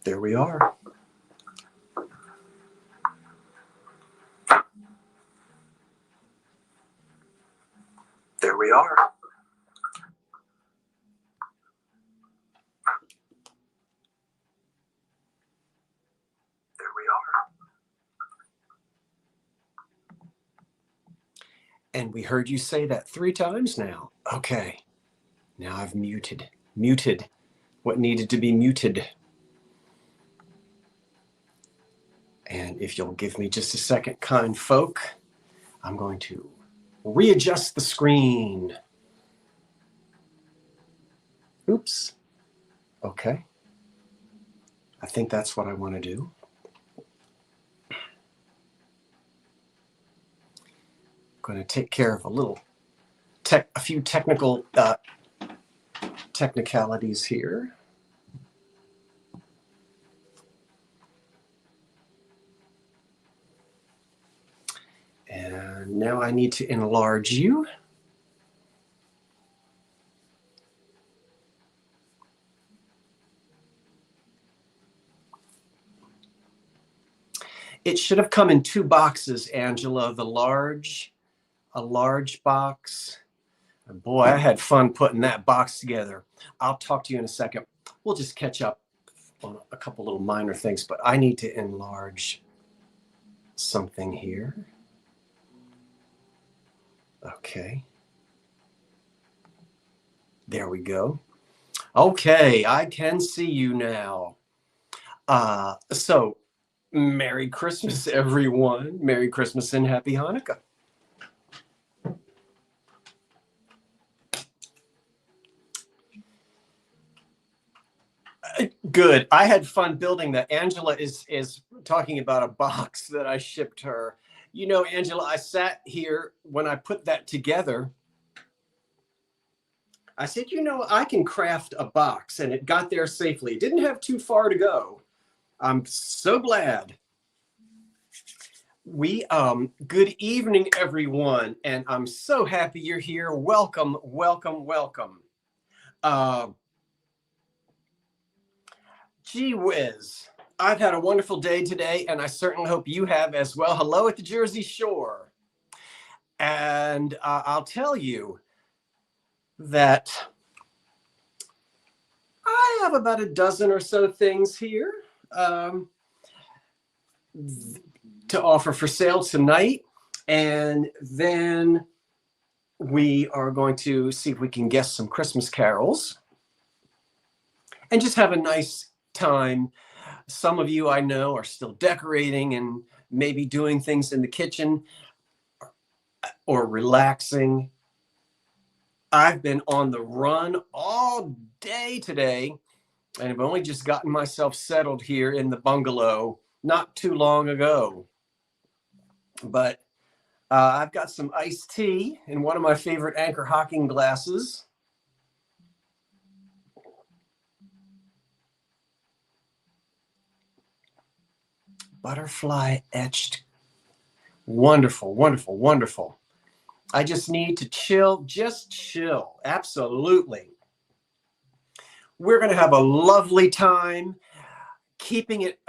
There we are. There we are. There we are. And we heard you say that 3 times now. Okay. Now I've muted what needed to be muted. And if you'll give me just a second, kind folk, I'm going to readjust the screen. Oops. Okay. I think that's what I want to do. I'm going to take care of a few technical technicalities here. And now I need to enlarge you. It should have come in 2 boxes, Angela. A large box. And boy, I had fun putting that box together. I'll talk to you in a second. We'll just catch up on a couple little minor things, but I need to enlarge something here. Okay. There we go. Okay, I can see you now. So Merry Christmas, everyone. Merry Christmas and Happy Hanukkah. Good. I had fun building that. Angela is talking about a box that I shipped her. You know, Angela, I sat here when I put that together. I said, you know, I can craft a box, and it got there safely. It didn't have too far to go. I'm so glad. Good evening, everyone, and I'm so happy you're here. Welcome, welcome, welcome. Gee whiz, I've had a wonderful day today, and I certainly hope you have as well. Hello at the Jersey Shore. And I'll tell you that I have about a dozen or so things here to offer for sale tonight. And then we are going to see if we can guess some Christmas carols and just have a nice time. Some of you I know are still decorating and maybe doing things in the kitchen or relaxing. I've been on the run all day today, and I've only just gotten myself settled here in the bungalow not too long ago. But I've got some iced tea in one of my favorite Anchor Hocking glasses. Butterfly etched. Wonderful, wonderful, wonderful. I just need to chill, just chill. Absolutely. We're going to have a lovely time keeping it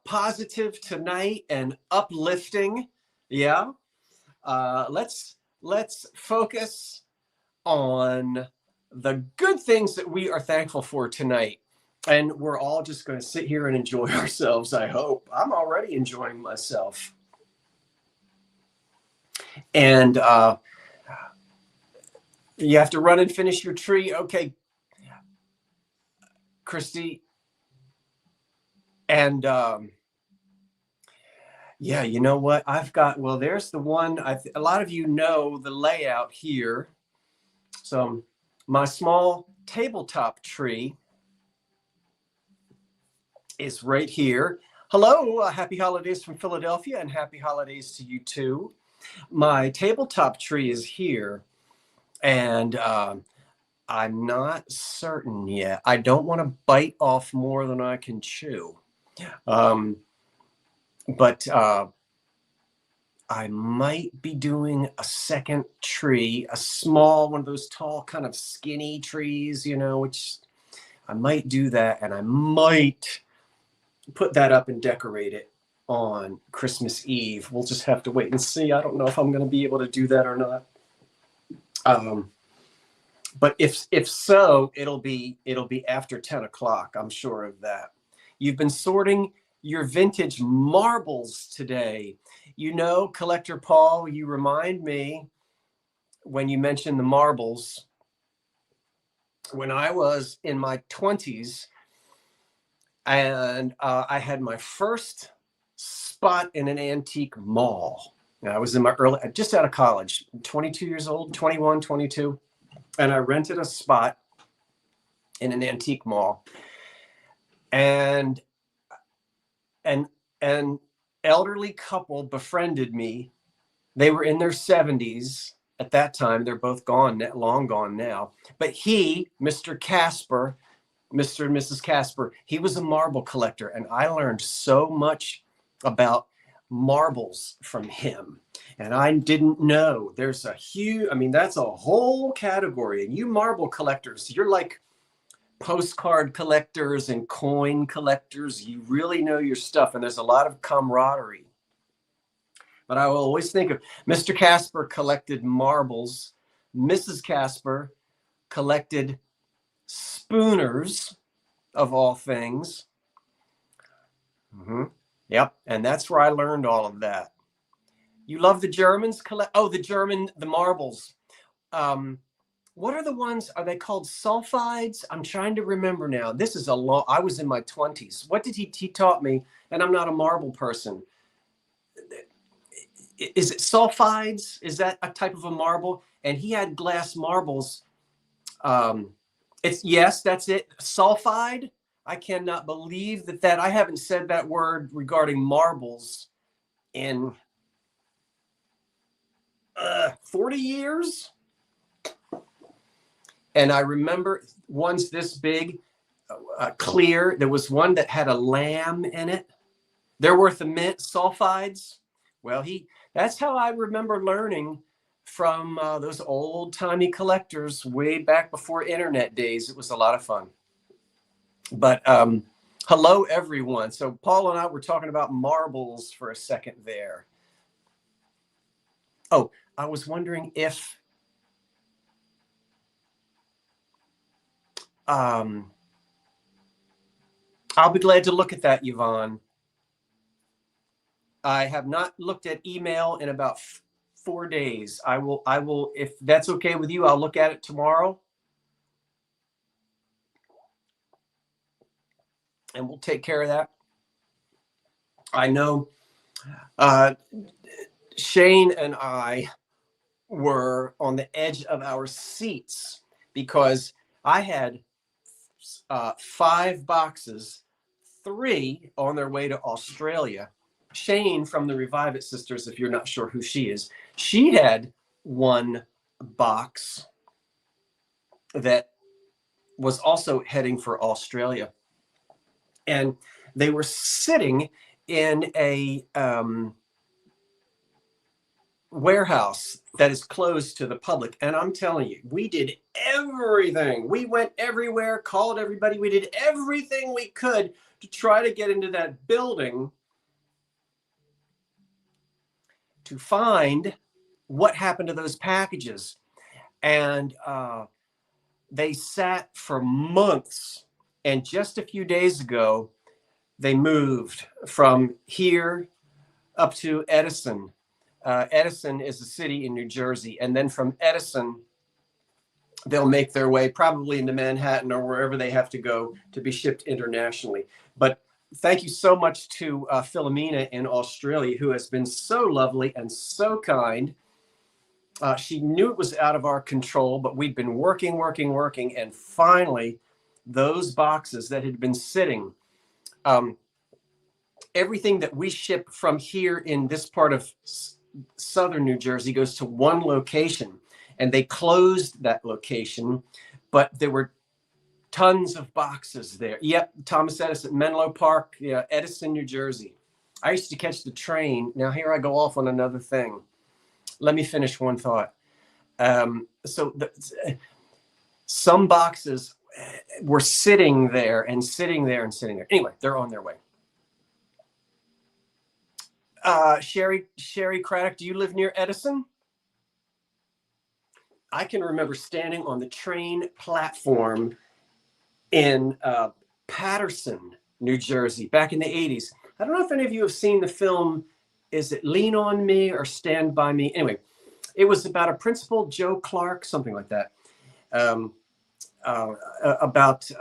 positive tonight and uplifting. Yeah. Let's focus on the good things that we are thankful for tonight. And we're all just going to sit here and enjoy ourselves, I hope. I'm already enjoying myself. And you have to run and finish your tree. Okay, Christy. And yeah, you know what? I've got, well, there's the one. A lot of you know the layout here. So my small tabletop tree is right here. Hello, happy holidays from Philadelphia, and happy holidays to you too. My tabletop tree is here, and I'm not certain yet. I don't want to bite off more than I can chew. But I might be doing a second tree, a small one of those tall, kind of skinny trees, you know, which I might do that, and I might put that up and decorate it on Christmas Eve. We'll just have to wait and see. I don't know if I'm going to be able to do that or not. But if so, it'll be after 10 o'clock. I'm sure of that. You've been sorting your vintage marbles today. You know, Collector Paul, you remind me when you mentioned the marbles. When I was in my 20s, and I had my first spot in an antique mall. I was in my just out of college, 22 years old, 21, 22. And I rented a spot in an antique mall. And an elderly couple befriended me. They were in their 70s at that time. They're both gone, long gone now. But he, Mr. Casper, Mr. and Mrs. Casper, he was a marble collector. And I learned so much about marbles from him. And I didn't know there's a huge, I mean, that's a whole category. And you marble collectors, you're like postcard collectors and coin collectors. You really know your stuff. And there's a lot of camaraderie. But I will always think of Mr. Casper collected marbles. Mrs. Casper collected spooners, of all things. Yep. And that's where I learned all of that. You love the Germans? The marbles. What are the ones? Are they called sulfides? I'm trying to remember now. This is I was in my 20s. What did he taught me? And I'm not a marble person. Is it sulfides? Is that a type of a marble? And he had glass marbles. Yes, that's it. Sulfide. I cannot believe that I haven't said that word regarding marbles in 40 years. And I remember ones this big, clear. There was one that had a lamb in it. They're worth a mint. Sulfides. Well, that's how I remember learning from those old-timey collectors way back before internet days. It was a lot of fun. But hello, everyone. So Paul and I were talking about marbles for a second there. Oh, I was wondering if I'll be glad to look at that, Yvonne. I have not looked at email in about 4 days. I will, if that's okay with you, I'll look at it tomorrow. And we'll take care of that. I know Shane and I were on the edge of our seats because I had 5 boxes, 3 on their way to Australia. Shane from the Revive It Sisters, if you're not sure who she is, she had 1 box that was also heading for Australia. And they were sitting in a warehouse that is closed to the public. And I'm telling you, we did everything. We went everywhere, called everybody. We did everything we could to try to get into that building to find what happened to those packages. And they sat for months. And just a few days ago, they moved from here up to Edison. Edison is a city in New Jersey. And then from Edison, they'll make their way probably into Manhattan or wherever they have to go to be shipped internationally. But thank you so much to Philomena in Australia, who has been so lovely and so kind. She knew it was out of our control, but we'd been working. And finally, those boxes that had been sitting, everything that we ship from here in this part of southern New Jersey goes to one location, and they closed that location, but there were tons of boxes there. Yep, Thomas Edison, Menlo Park, yeah, Edison, New Jersey. I used to catch the train. Now here I go off on another thing. Let me finish one thought. Some boxes were sitting there. Anyway, they're on their way. Sherry Craddock, do you live near Edison? I can remember standing on the train platform in Paterson, New Jersey, back in the 80s. I don't know if any of you have seen the film, is it Lean on Me or Stand By Me? Anyway, it was about a principal, Joe Clark, something like that, about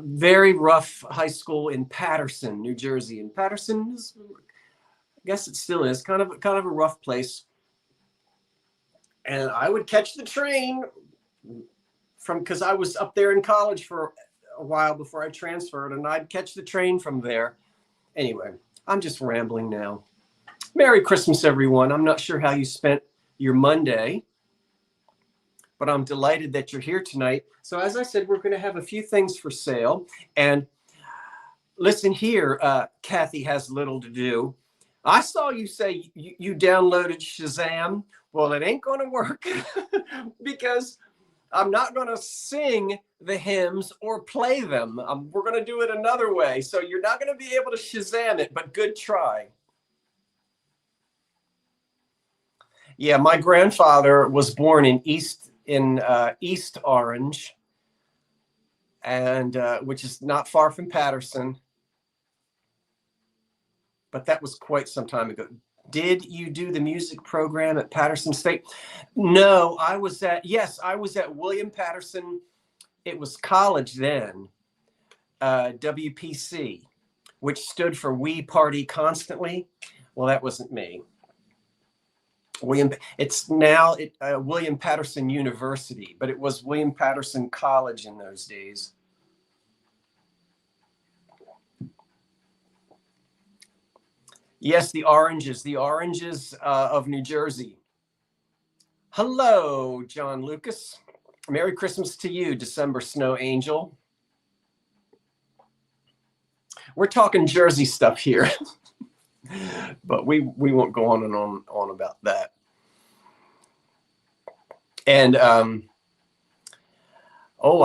very rough high school in Paterson, New Jersey. And Paterson is, I guess it still is, kind of a rough place. And I would catch the train because I was up there in college for a while before I transferred, and I'd catch the train from there. Anyway, I'm just rambling now. Merry Christmas, everyone. I'm not sure how you spent your Monday, but I'm delighted that you're here tonight. So as I said, we're going to have a few things for sale. And listen here, Kathy has little to do. I saw you say you downloaded Shazam. Well, it ain't going to work because I'm not going to sing the hymns or play them. We're going to do it another way. So you're not going to be able to Shazam it, but good try. Yeah, my grandfather was born in East Orange, and which is not far from Paterson. But that was quite some time ago. Did you do the music program at Paterson State? No, I was at William Paterson. It was college then, WPC, which stood for We Party Constantly. Well, that wasn't me. It's now William Paterson University, but it was William Paterson College in those days. Yes, the oranges of New Jersey. Hello, John Lucas. Merry Christmas to you, December Snow Angel. We're talking Jersey stuff here, but we won't go on and on about that. And I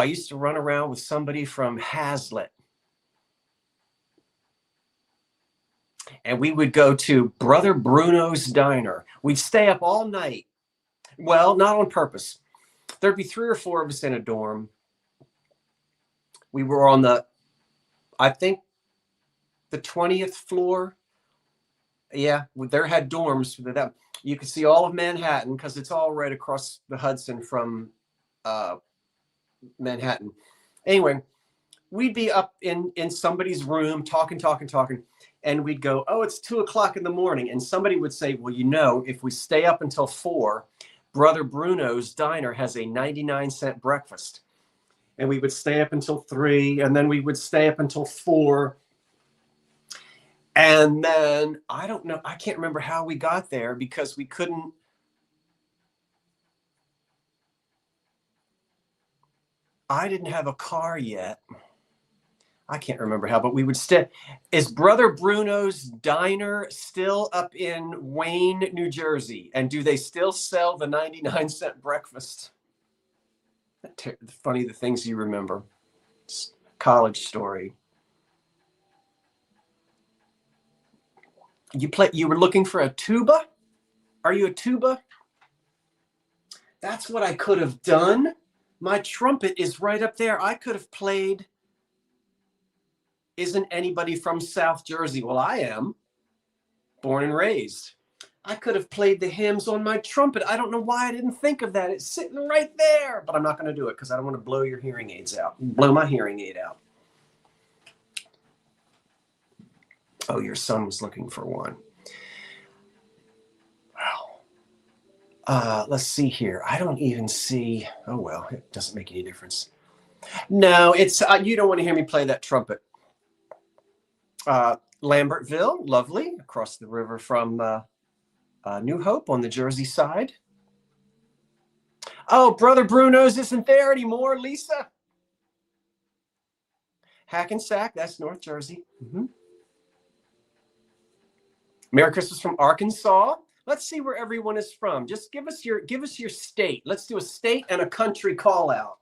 used to run around with somebody from Hazlitt. And we would go to Brother Bruno's Diner. We'd stay up all night. Well, not on purpose. There'd be 3 or 4 of us in a dorm. We were on I think, the 20th floor. Yeah, there had dorms. You could see all of Manhattan because it's all right across the Hudson from Manhattan. Anyway, we'd be up in somebody's room talking. And we'd go, oh, it's 2 o'clock in the morning. And somebody would say, well, if we stay up until 4, Brother Bruno's Diner has a 99-cent breakfast. And we would stay up until 3, and then we would stay up until 4. And then, I don't know, I can't remember how we got there because we couldn't. I didn't have a car yet. I can't remember how, but we would stay. Is Brother Bruno's Diner still up in Wayne, New Jersey? And do they still sell the 99-cent breakfast? Funny the things you remember. It's a college story. You were looking for a tuba? Are you a tuba? That's what I could have done. My trumpet is right up there. I could have played. Isn't anybody from South Jersey? Well, I am, born and raised. I could have played the hymns on my trumpet. I don't know why I didn't think of that. It's sitting right there, but I'm not going to do it because I don't want to blow your hearing aids out. Blow my hearing aid out. Oh, your son was looking for one. Wow. Let's see here. I don't even see. Oh, well, it doesn't make any difference. No, it's you don't want to hear me play that trumpet. Lambertville, lovely, across the river from New Hope on the Jersey side. Oh, Brother Bruno's isn't there anymore, Lisa. Hackensack, that's North Jersey. Mm-hmm. Merry Christmas from Arkansas. Let's see where everyone is from. Just give us your state. Let's do a state and a country call out.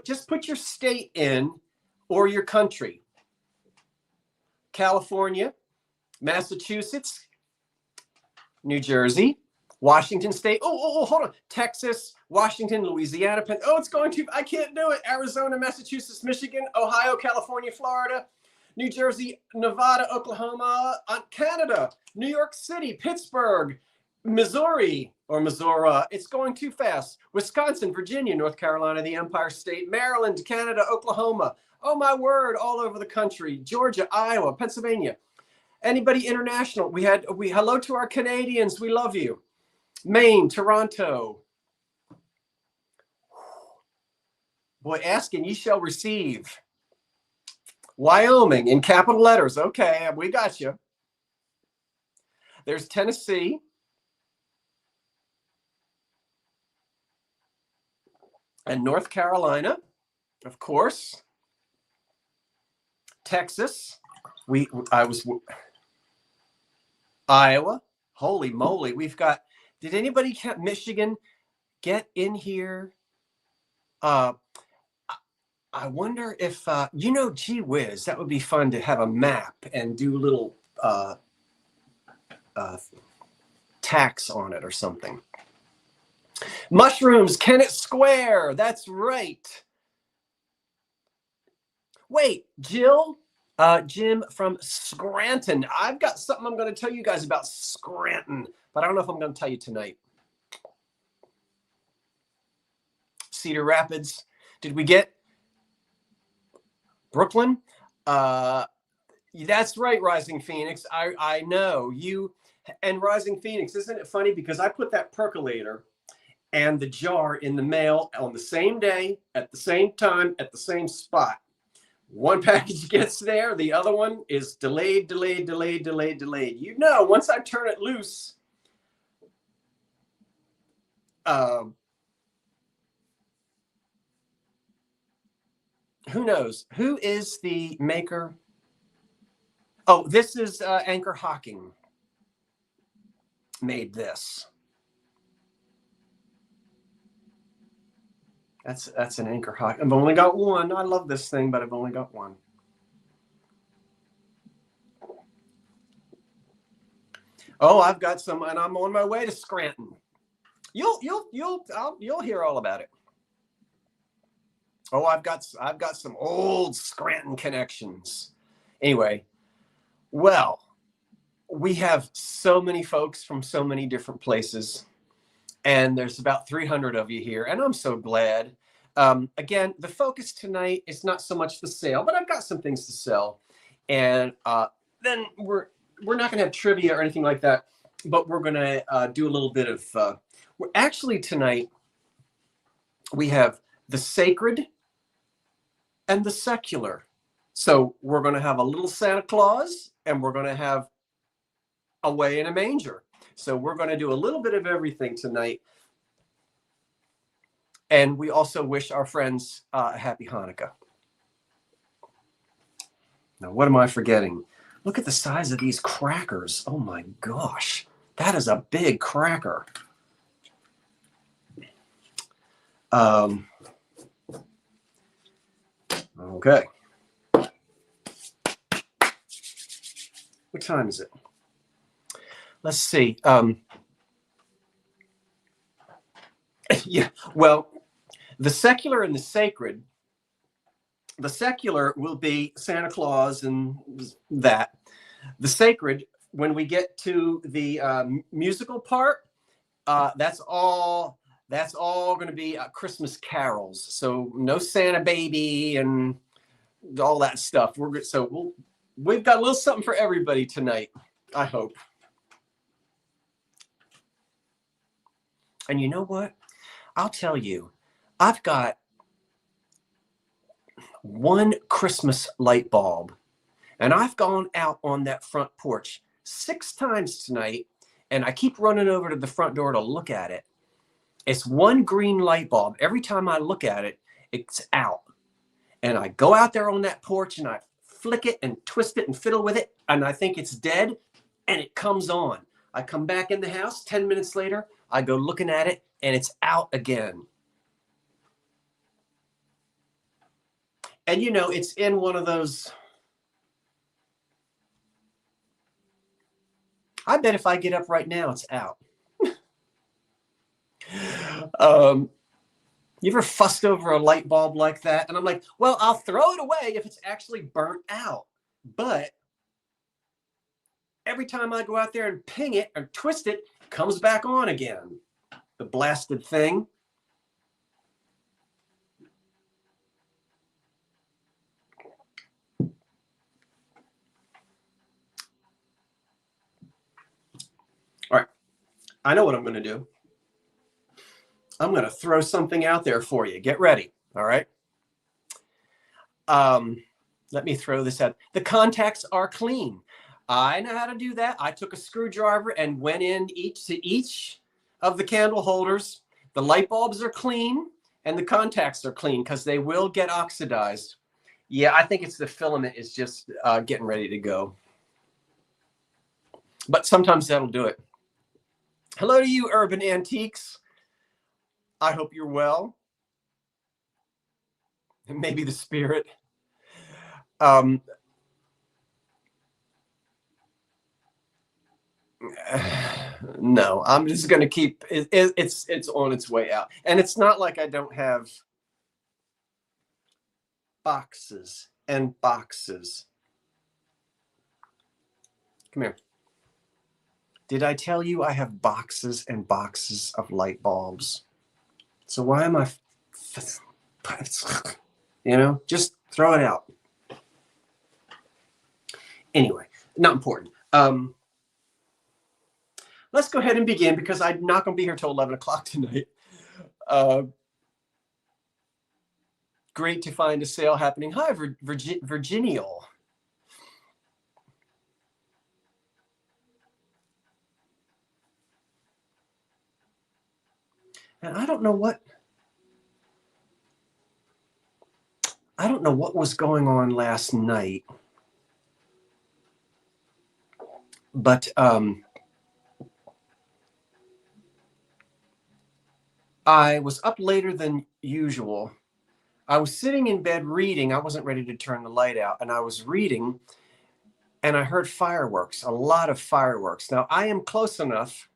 Just put your state in or your country. California, Massachusetts, New Jersey, Washington State. Oh, hold on. Texas, Washington, Louisiana. It's going to, I can't do it. Arizona, Massachusetts, Michigan, Ohio, California, Florida, New Jersey, Nevada, Oklahoma, Canada, New York City, Pittsburgh, Missouri, or Missouri. It's going too fast. Wisconsin, Virginia, North Carolina, the Empire State, Maryland, Canada, Oklahoma. Oh, my word, all over the country. Georgia, Iowa, Pennsylvania. Anybody international? Hello to our Canadians. We love you. Maine, Toronto. Boy, ask and ye shall receive. Wyoming in capital letters. Okay, we got you. There's Tennessee. And North Carolina, of course. Texas. Iowa. Holy moly, we've got. Did anybody count Michigan get in here? I wonder if gee whiz, that would be fun to have a map and do little tax on it or something. Mushrooms, Kennett Square. That's right. Wait, Jim from Scranton. I've got something I'm going to tell you guys about Scranton, but I don't know if I'm going to tell you tonight. Cedar Rapids. Did we get Brooklyn? That's right, Rising Phoenix. I know you and Rising Phoenix. Isn't it funny? Because I put that percolator and the jar in the mail on the same day, at the same time, at the same spot. One package gets there, the other one is delayed. You know, once I turn it loose, who knows? Who is the maker? Oh, this is Anchor Hocking made this. That's an Anchor Hocking. I've only got one. I love this thing, but I've only got one. Oh, I've got some, and I'm on my way to Scranton. You'll hear all about it. Oh, I've got some old Scranton connections. Anyway, well, we have so many folks from so many different places, and there's about 300 of you here, and I'm so glad. Again, the focus tonight is not so much the sale, but I've got some things to sell, and then we're not going to have trivia or anything like that, but we're going to do a little bit of. We're actually tonight. We have the sacred and the secular. So we're going to have a little Santa Claus, and we're going to have away in a manger. So we're going to do a little bit of everything tonight. And we also wish our friends a happy Hanukkah. Now, what am I forgetting? Look at the size of these crackers. Oh my gosh, that is a big cracker. Okay. What time is it? Let's see. Yeah, well, the secular and the sacred. The secular will be Santa Claus and that. The sacred, when we get to the musical part, that's all going to be Christmas carols. So no Santa baby and all that stuff. We've got a little something for everybody tonight, I hope. And you know what? I'll tell you, I've got one Christmas light bulb, and I've gone out on that front porch 6 times tonight, and I keep running over to the front door to look at it. It's one green light bulb. Every time I look at it, it's out. And I go out there on that porch and I flick it and twist it and fiddle with it, and I think it's dead, and it comes on. I come back in the house 10 minutes later, I go looking at it, and it's out again. And you know, it's in one of those I bet if I get up right now, it's out. You ever fussed over a light bulb like that? And I'm like, well, I'll throw it away if it's actually burnt out. But every time I go out there and ping it or twist it, it comes back on again. The blasted thing. All right, I know what I'm going to do. I'm going to throw something out there for you. Get ready. All right. Let me throw this out. The contacts are clean. I know how to do that. I took a screwdriver and went in each of the candle holders. The light bulbs are clean and the contacts are clean because they will get oxidized. Yeah, I think it's the filament is just getting ready to go. But sometimes that'll do it. Hello to you, Urban Antiques. I hope you're well. And maybe the spirit. No, I'm just going to keep it's on its way out. And it's not like I don't have boxes and boxes. Come here. Did I tell you I have boxes and boxes of light bulbs? So why am I, just throw it out. Anyway, not important. Let's go ahead and begin because I'm not going to be here till 11 o'clock tonight. Great to find a sale happening. Hi, Virginial. And I don't know what was going on last night, but I was up later than usual. I was sitting in bed reading. I wasn't ready to turn the light out, and I was reading, and I heard fireworks, a lot of fireworks. Now, I am close enough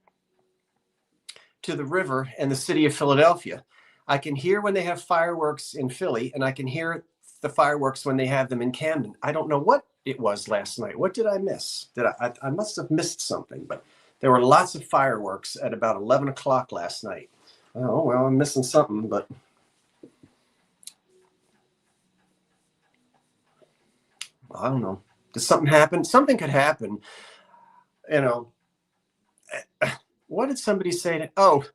to the river and the city of Philadelphia. I can hear when they have fireworks in Philly, and I can hear the fireworks when they have them in Camden. I don't know what it was last night. What did I miss? I must have missed something, but there were lots of fireworks at about 11 o'clock last night. Oh, well, I'm missing something, but I don't know. Did something happen? Something could happen. What did somebody say? Oh,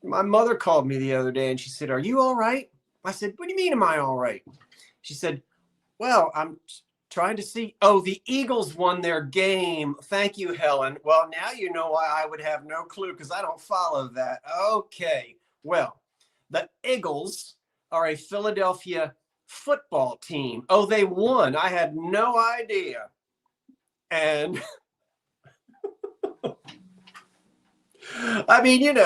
my mother called me the other day and she said, "Are you all right?" I said, "What do you mean, am I all right?" She said, "Well, I'm trying to see." Oh, the Eagles won their game. Thank you, Helen. Well, now you know why I would have no clue because I don't follow that. Okay. Well, the Eagles are a Philadelphia football team. Oh, they won. I had no idea. And I mean,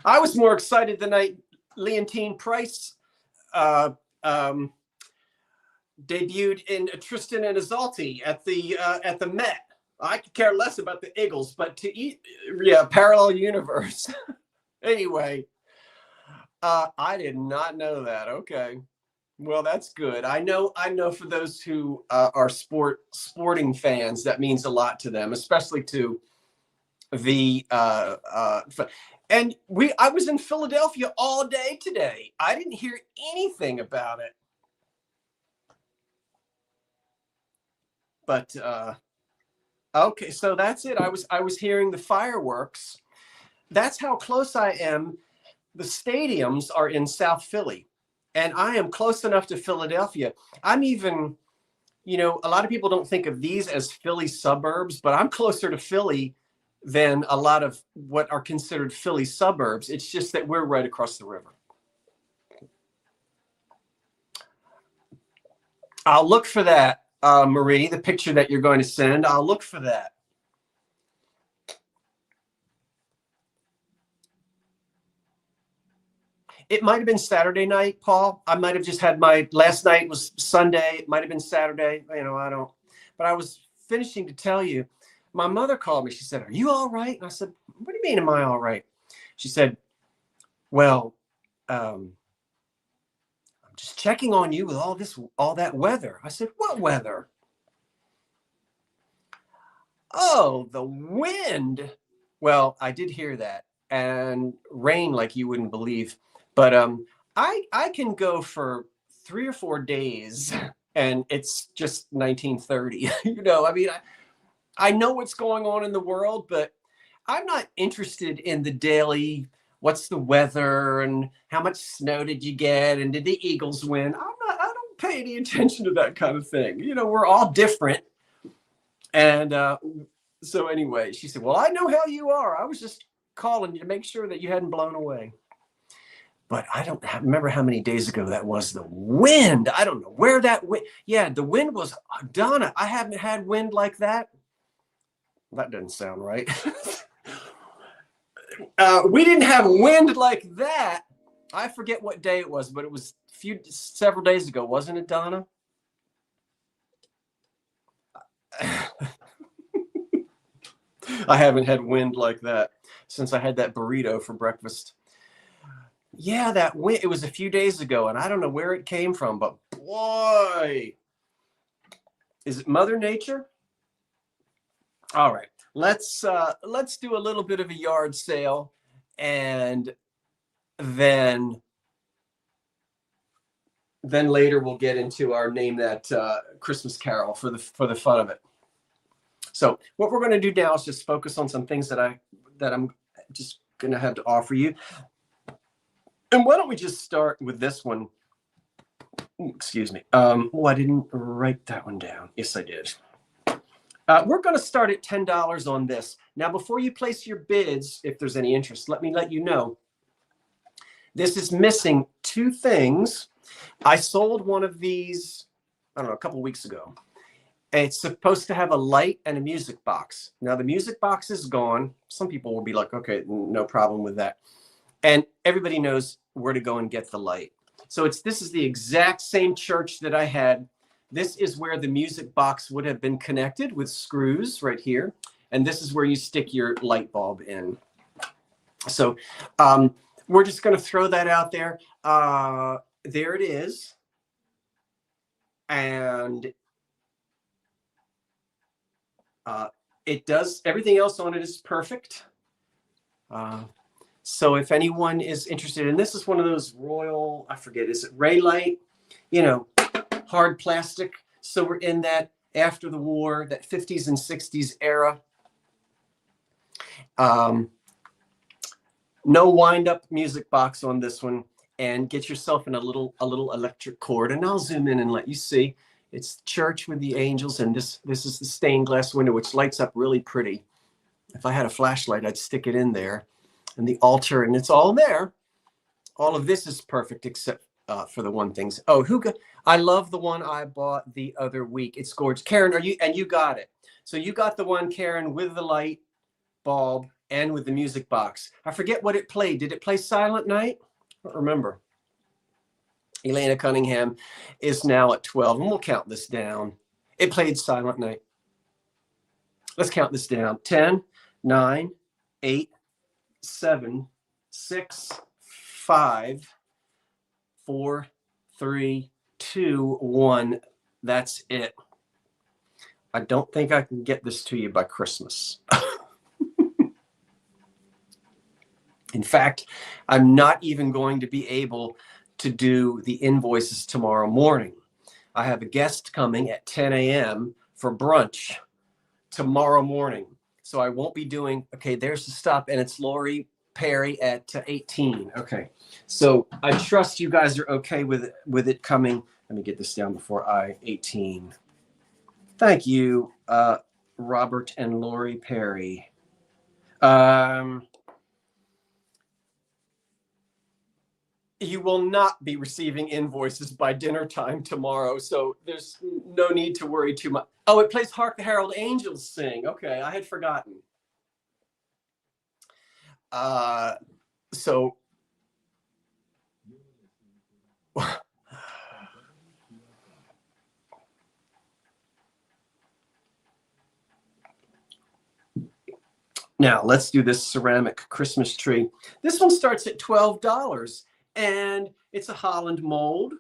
I was more excited the night Leontine Price debuted in Tristan and Isolde at the Met. I could care less about the Eagles, but parallel universe. Anyway, I did not know that. Okay. Well, that's good. I know for those who are sporting fans, that means a lot to them, especially to the and I was in Philadelphia all day today. I didn't hear anything about it. But okay, so that's it. I was hearing the fireworks. That's how close I am. The stadiums are in South Philly. And I am close enough to Philadelphia. I'm even, a lot of people don't think of these as Philly suburbs, but I'm closer to Philly than a lot of what are considered Philly suburbs. It's just that we're right across the river. I'll look for that, Marie, the picture that you're going to send. I'll look for that. It might have been Saturday night, Paul. I might have just had last night was Sunday. It might have been Saturday. I don't, but I was finishing to tell you, my mother called me. She said, "Are you all right?" And I said, "What do you mean, am I all right?" She said, "Well, I'm just checking on you with all that weather." I said, "What weather?" "Oh, the wind." Well, I did hear that, and rain like you wouldn't believe. But I can go for 3 or 4 days, and it's just 1930. I mean, I know what's going on in the world, but I'm not interested in the daily. What's the weather and how much snow did you get and did the Eagles win? I don't pay any attention to that kind of thing. We're all different. And so anyway, she said, "Well, I know how you are. I was just calling you to make sure that you hadn't blown away." But I don't remember how many days ago that was. The wind. I don't know where that wind. Yeah, the wind was, Donna, I haven't had wind like that. That doesn't sound right. We didn't have wind like that. I forget what day it was, but it was several days ago, wasn't it, Donna? I haven't had wind like that since I had that burrito for breakfast. Yeah, that wind, it was a few days ago, and I don't know where it came from, but boy, is it Mother Nature? All right, let's do a little bit of a yard sale, and then later we'll get into our name that Christmas carol for the fun of it. So what we're going to do now is just focus on some things that I'm just going to have to offer you. And why don't we just start with this one? Excuse me. Oh, I didn't write that one down. Yes, I did. We're going to start at $10 on this. Now, before you place your bids, if there's any interest, let me let you know. This is missing two things. I sold one of these, I don't know, a couple of weeks ago. It's supposed to have a light and a music box. Now, the music box is gone. Some people will be like, okay, no problem with that. And everybody knows where to go and get the light. So this is the exact same church that I had. This is where the music box would have been connected with screws right here. And this is where you stick your light bulb in. So we're just going to throw that out there. There it is. And it does, everything else on it is perfect. So if anyone is interested, and this is one of those Royal, I forget, is it Raylight? Hard plastic. So we're in that after the war, that 50s and 60s era. No wind-up music box on this one, and get yourself in a little electric cord, and I'll zoom in and let you see. It's church with the angels, and this is the stained glass window, which lights up really pretty. If I had a flashlight, I'd stick it in there, and the altar, and it's all there. All of this is perfect except for the one things. Oh, I love the one I bought the other week. It's gorgeous. Karen, you got it. So you got the one, Karen, with the light bulb and with the music box. I forget what it played. Did it play Silent Night? I don't remember. Elena Cunningham is now at 12, and we'll count this down. It played Silent Night. Let's count this down. 10, 9, 8, 7, 6, 5, 4, 3, 2, 1. That's it. I don't think I can get this to you by Christmas. In fact, I'm not even going to be able to do the invoices tomorrow morning. I have a guest coming at 10 a.m. for brunch tomorrow morning. So I won't be doing, okay, there's the stop, and it's Lori Perry at 18. Okay. So I trust you guys are okay with it coming. Let me get this down before 18. Thank you, Robert and Lori Perry. You will not be receiving invoices by dinner time tomorrow, so there's no need to worry too much. Oh, it plays Hark the Herald Angels Sing. Okay, I had forgotten. So Now let's do this ceramic Christmas tree. This one starts at $12 and it's a Holland mold.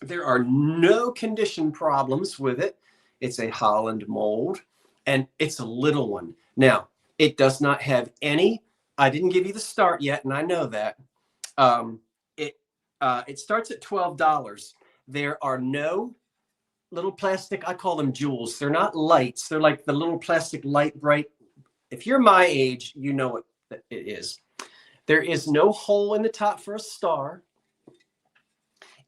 There are no condition problems with it. It's a Holland mold and it's a little one. Now, it does not have any, I didn't give you the start yet, and I know that. It starts at $12. There are no little plastic, I call them jewels. They're not lights. They're like the little plastic light bright. If you're my age, you know what it is. There is no hole in the top for a star.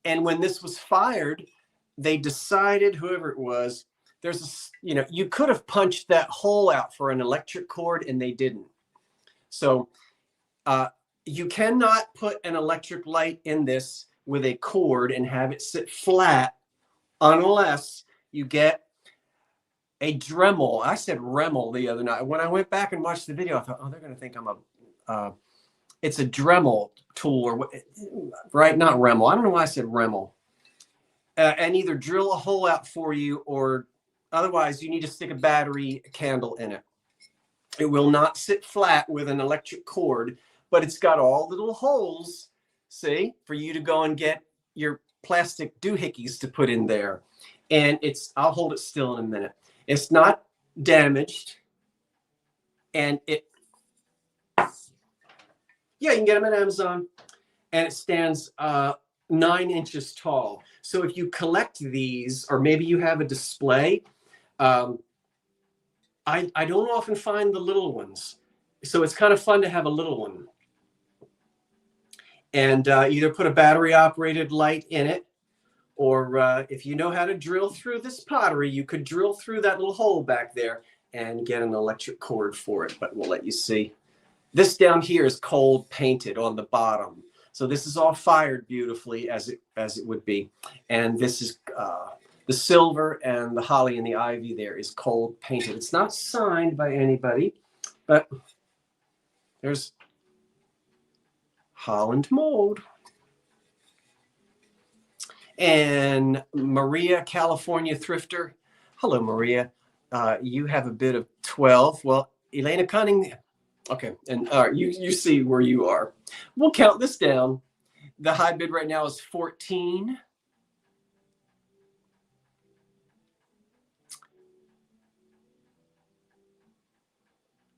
And when this was fired, they decided, whoever it was, you could have punched that hole out for an electric cord and they didn't. So you cannot put an electric light in this with a cord and have it sit flat unless you get a Dremel. I said Remel the other night. When I went back and watched the video, I thought, oh, they're going to think I'm it's a Dremel tool, or right? Not Remel. I don't know why I said Remel. And either drill a hole out for you, or otherwise you need to stick a battery candle in it. It will not sit flat with an electric cord, but it's got all the little holes, see, for you to go and get your plastic doohickeys to put in there. And I'll hold it still in a minute. It's not damaged. And yeah, you can get them at Amazon. And it stands 9 inches tall. So if you collect these, or maybe you have a display, I don't often find the little ones. So it's kind of fun to have a little one. And either put a battery operated light in it, or if you know how to drill through this pottery, you could drill through that little hole back there and get an electric cord for it, but we'll let you see. This down here is cold painted on the bottom. So this is all fired beautifully as it would be. And this is the silver, and the holly and the ivy there is cold painted. It's not signed by anybody, but there's Holland mold. And Maria, California thrifter. Hello, Maria. You have a bid of 12. Well, Elena Cunningham. Okay, and you see where you are. We'll count this down. The high bid right now is 14.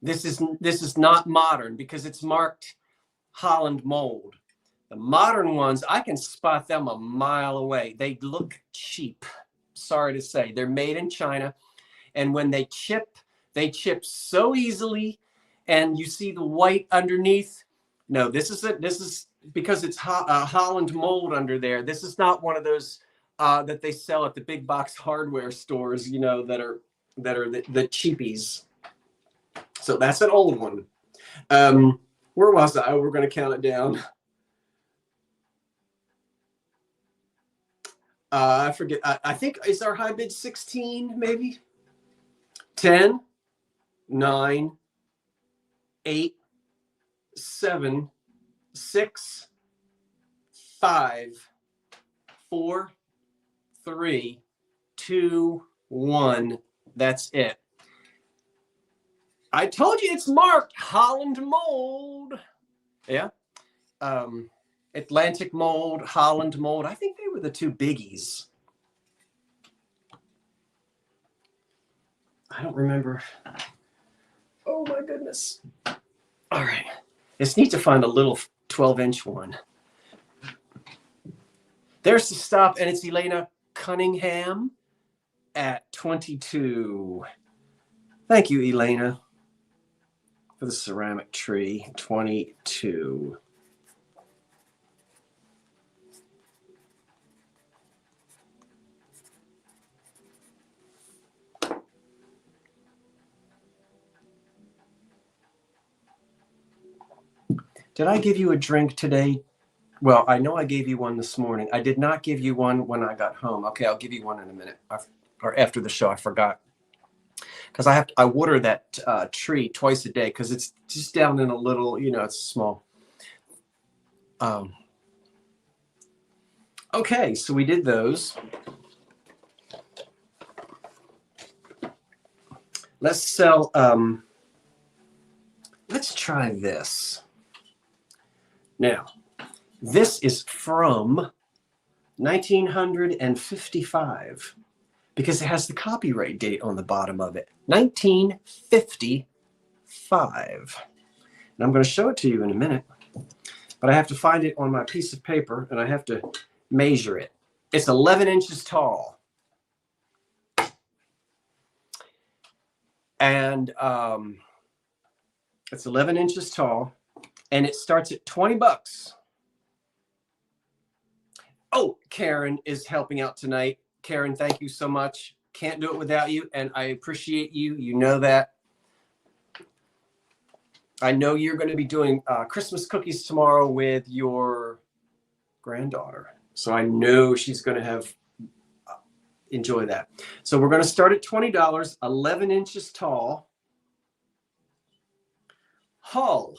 This is not modern because it's marked Holland mold. The modern ones, I can spot them a mile away. They look cheap. Sorry to say, they're made in China, and when they chip so easily. And you see the white underneath. No, this is because it's Holland mold under there. This is not one of those that they sell at the big box hardware stores, you know, that are the cheapies. So that's an old one. Where was I? We're going to count it down. I forget. I think, is our high bid 16 maybe? 10, 9, 8, 7, 6, 5, 4, 3, 2, 1. That's it. I told you it's marked Holland mold. Yeah. Atlantic mold, Holland mold. I think they were the two biggies. I don't remember. Oh my goodness. All right. Just need to find a little 12-inch one. There's the stop, and it's Elena Cunningham at 22. Thank you, Elena, for the ceramic tree. 22. Did I give you a drink today? Well, I know I gave you one this morning. I did not give you one when I got home. Okay, I'll give you one in a minute, or after the show. I forgot, because I water that tree twice a day because it's just down in a little, you know, it's small. Okay, so we did those. Let's sell let's try this. Now, this is from 1955 because it has the copyright date on the bottom of it. 1955. And I'm going to show it to you in a minute, but I have to find it on my piece of paper and I have to measure it. It's 11 inches tall. And it's 11 inches tall and it starts at 20 bucks. Oh, Karen is helping out tonight. Karen, thank you so much. Can't do it without you, and I appreciate you. You know that. I know you're going to be doing Christmas cookies tomorrow with your granddaughter, so I know she's going to have enjoy that. So we're going to start at $20, 11 inches tall. Hull.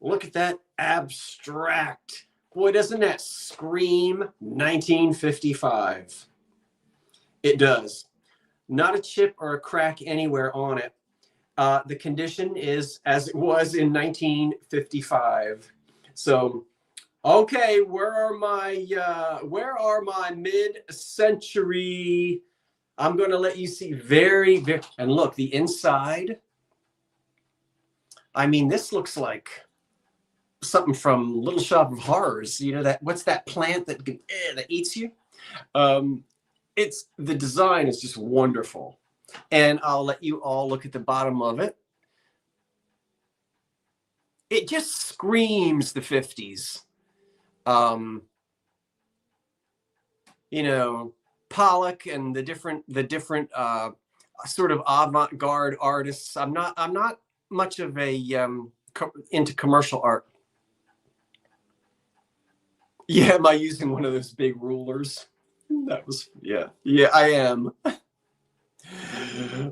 Look at that abstract. Boy, doesn't that scream 1955? It does. Not a chip or a crack anywhere on it. The condition is as it was in 1955. So, okay, where are my mid-century? I'm going to let you see very, and look, the inside. I mean, this looks like something from Little Shop of Horrors. You know that? What's that plant that eats you? It's the design is just wonderful, and I'll let you all look at the bottom of it. It just screams the 50s. You know, Pollock and the different sort of avant-garde artists. I'm not much of a into commercial art. Yeah, am I using one of those big rulers? That was, yeah, I am.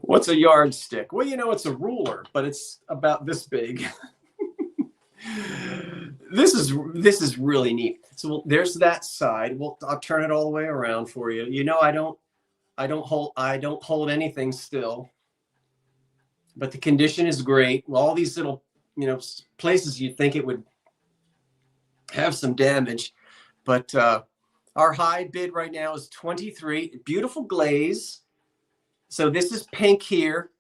What's a yardstick? Well, you know, it's a ruler, but it's about this big. This is really neat. So there's that side. Well, I'll turn it all the way around for you. You know, I don't hold anything still. But the condition is great. Well, all these little, you know, places you'd think it would have some damage, but our high bid right now is 23. Beautiful glaze. So this is pink here,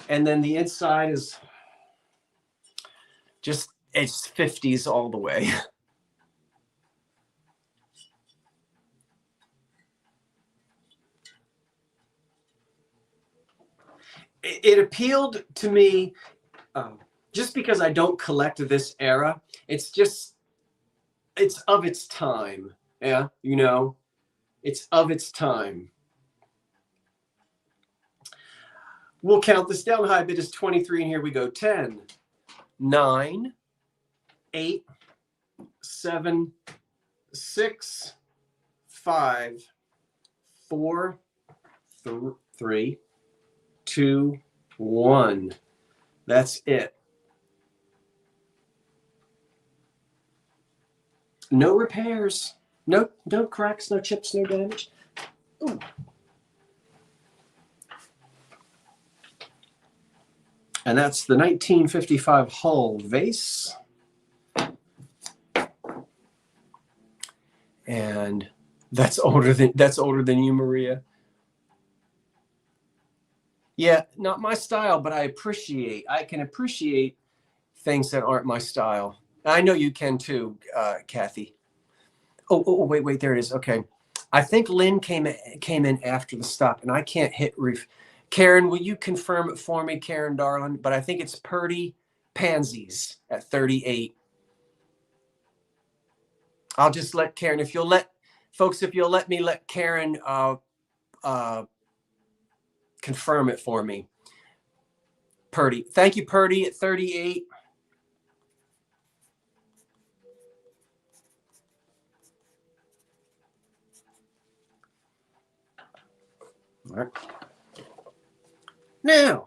and then the inside is just, it's 50s all the way. It appealed to me just because I don't collect this era. It's of its time. Yeah, you know, it's of its time. We'll count this down. High bid is 23, and here we go. 10, 9, 8, 7, 6, 5, 4, 3, 2, 1. That's it. No repairs. No cracks, no chips, no damage. Ooh. And that's the 1955 Hull vase. And that's older than you, Maria. Yeah, not my style, but I can appreciate things that aren't my style. I know you can too, Kathy. Oh, wait, there it is. Okay. I think Lynn came in after the stop, and I can't hit roof. Karen, will you confirm it for me, Karen, darling? But I think it's Purdy Pansies at 38. I'll just let Karen, if you'll let me let Karen confirm it for me. Purdy. Thank you, Purdy, at 38. All right. Now,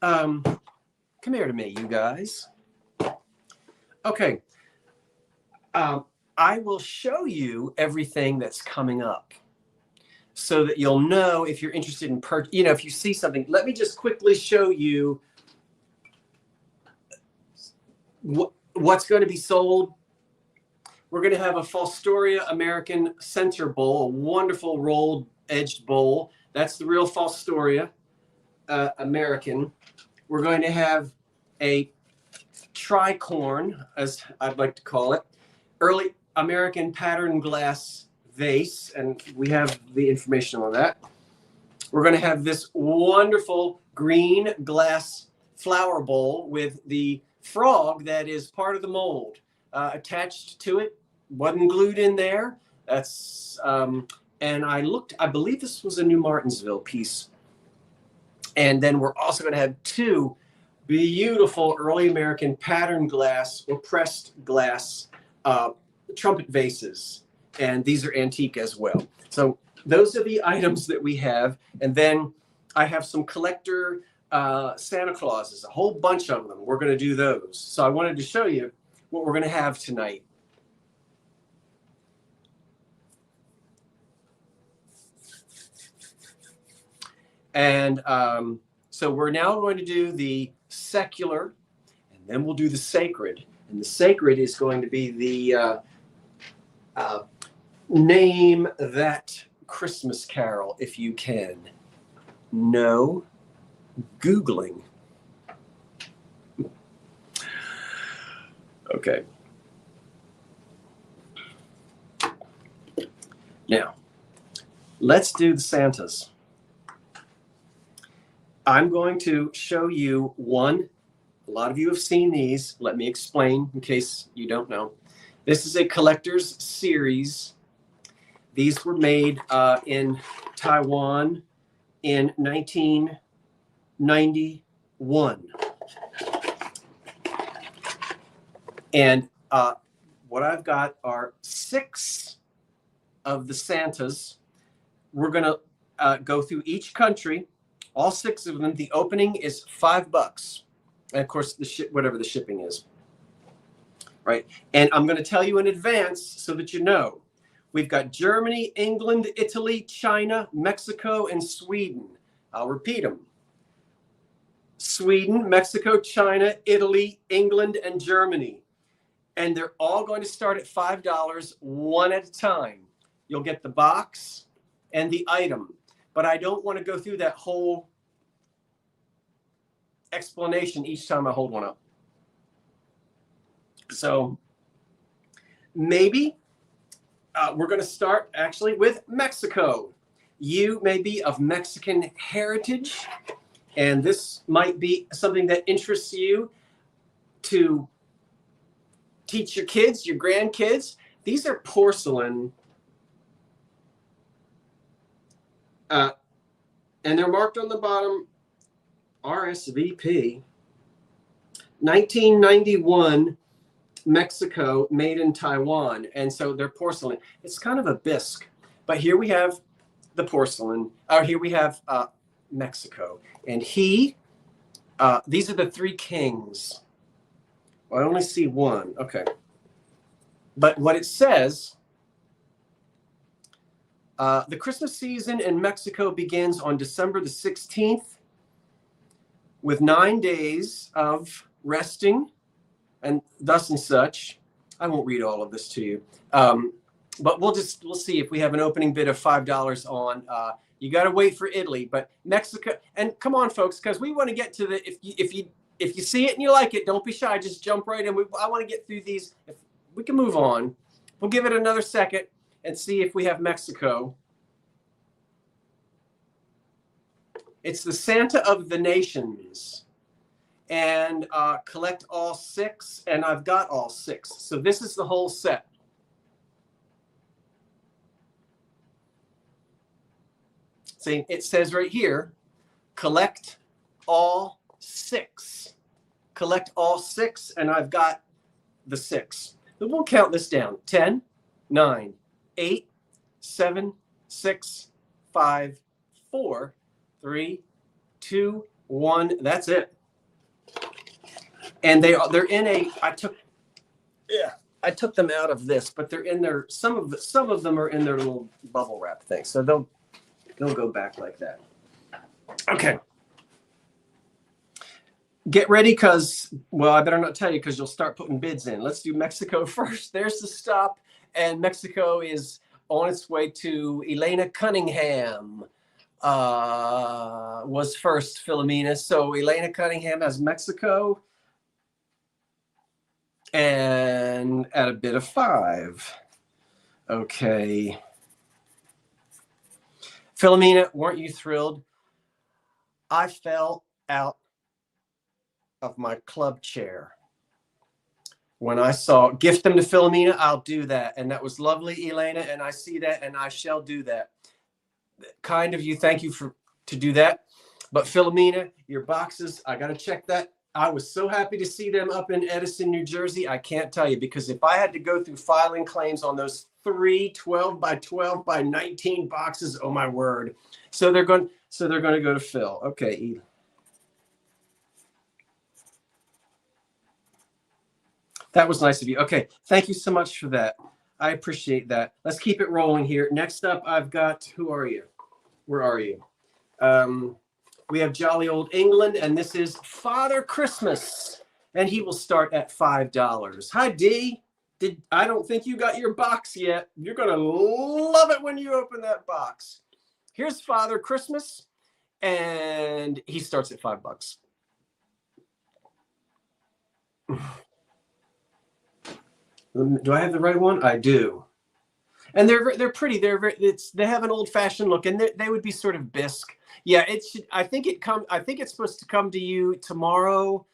come here to me, you guys. Okay. I will show you everything that's coming up. so that you'll know if you're interested in if you see something. Let me just quickly show you what's going to be sold. We're going to have a Fostoria American center bowl, a wonderful rolled edged bowl. That's the real Fostoria American. We're going to have a tricorn, as I'd like to call it, early American pattern glass vase, and we have the information on that. We're going to have this wonderful green glass flower bowl with the frog that is part of the mold attached to it. Wasn't glued in there. That's and I believe this was a New Martinsville piece. And then we're also going to have two beautiful early American pattern glass or pressed glass trumpet vases. And these are antique as well. So those are the items that we have. And then I have some collector Santa Clauses, a whole bunch of them. We're going to do those. So I wanted to show you what we're going to have tonight. And so we're now going to do the secular, and then we'll do the sacred. And the sacred is going to be the name that Christmas carol, if you can. No Googling. Okay. Now, let's do the Santas. I'm going to show you one. A lot of you have seen these. Let me explain in case you don't know. This is a collector's series. These were made in Taiwan in 1991. And what I've got are 6 of the Santas. We're going to go through each country. All 6 of them. The opening is $5, and of course whatever the shipping is, right? And I'm going to tell you in advance so that you know. We've got Germany, England, Italy, China, Mexico, and Sweden. I'll repeat them: Sweden, Mexico, China, Italy, England, and Germany. And they're all going to start at $5, one at a time. You'll get the box and the item. But I don't want to go through that whole explanation each time I hold one up. So maybe we're going to start actually with Mexico. You may be of Mexican heritage, and this might be something that interests you to teach your kids, your grandkids. These are porcelain. And they're marked on the bottom, RSVP. 1991, Mexico, made in Taiwan. And so they're porcelain. It's kind of a bisque. But here we have the porcelain. Here we have Mexico. And these are the 3 kings. Well, I only see one. Okay. But what it says... the Christmas season in Mexico begins on December the 16th with 9 days of resting and thus and such. I won't read all of this to you. But we'll see if we have an opening bid of $5 on. You got to wait for Italy, but Mexico. And come on, folks, because we want to get to the. If you see it and you like it, don't be shy. Just jump right in. I want to get through these. If we can move on, we'll give it another second and see if we have Mexico. It's the Santa of the Nations. And collect all 6, and I've got all 6. So this is the whole set. See, it says right here, collect all 6. Collect all 6, and I've got the 6. But we'll count this down. 10, 9, 8, 7, 6, 5, 4, 3, 2, 1. That's it. And they're in a. I took them out of this, but they're in their. Some of them are in their little bubble wrap thing. So They'll go back like that. Okay. Get ready because, well, I better not tell you because you'll start putting bids in. Let's do Mexico first. There's the stop, and Mexico is on its way to Elena Cunningham. Was first, Philomena. So Elena Cunningham has Mexico, and at a bid of 5. Okay. Philomena, weren't you thrilled? I fell out of my club chair when I saw gift them to Philomena. I'll do that. And that was lovely, Elena. And I see that, and I shall do that. Kind of you. Thank you to do that. But Philomena, your boxes, I got to check that. I was so happy to see them up in Edison, New Jersey. I can't tell you, because if I had to go through filing claims on those 3 12 by 12 by 19 boxes, oh my word. So they're going to go to Phil. Okay. That was nice of you. Okay. Thank you so much for that. I appreciate that. Let's keep it rolling here. Next up, I've got, who are you? Where are you? We have Jolly Old England, and this is Father Christmas, and he will start at $5. Hi, D. I don't think you got your box yet. You're going to love it when you open that box. Here's Father Christmas, and he starts at $5. Do I have the right one? I do. And they're pretty. They have an old fashioned look, and they would be sort of bisque. Yeah, it should. I think it's supposed to come to you tomorrow,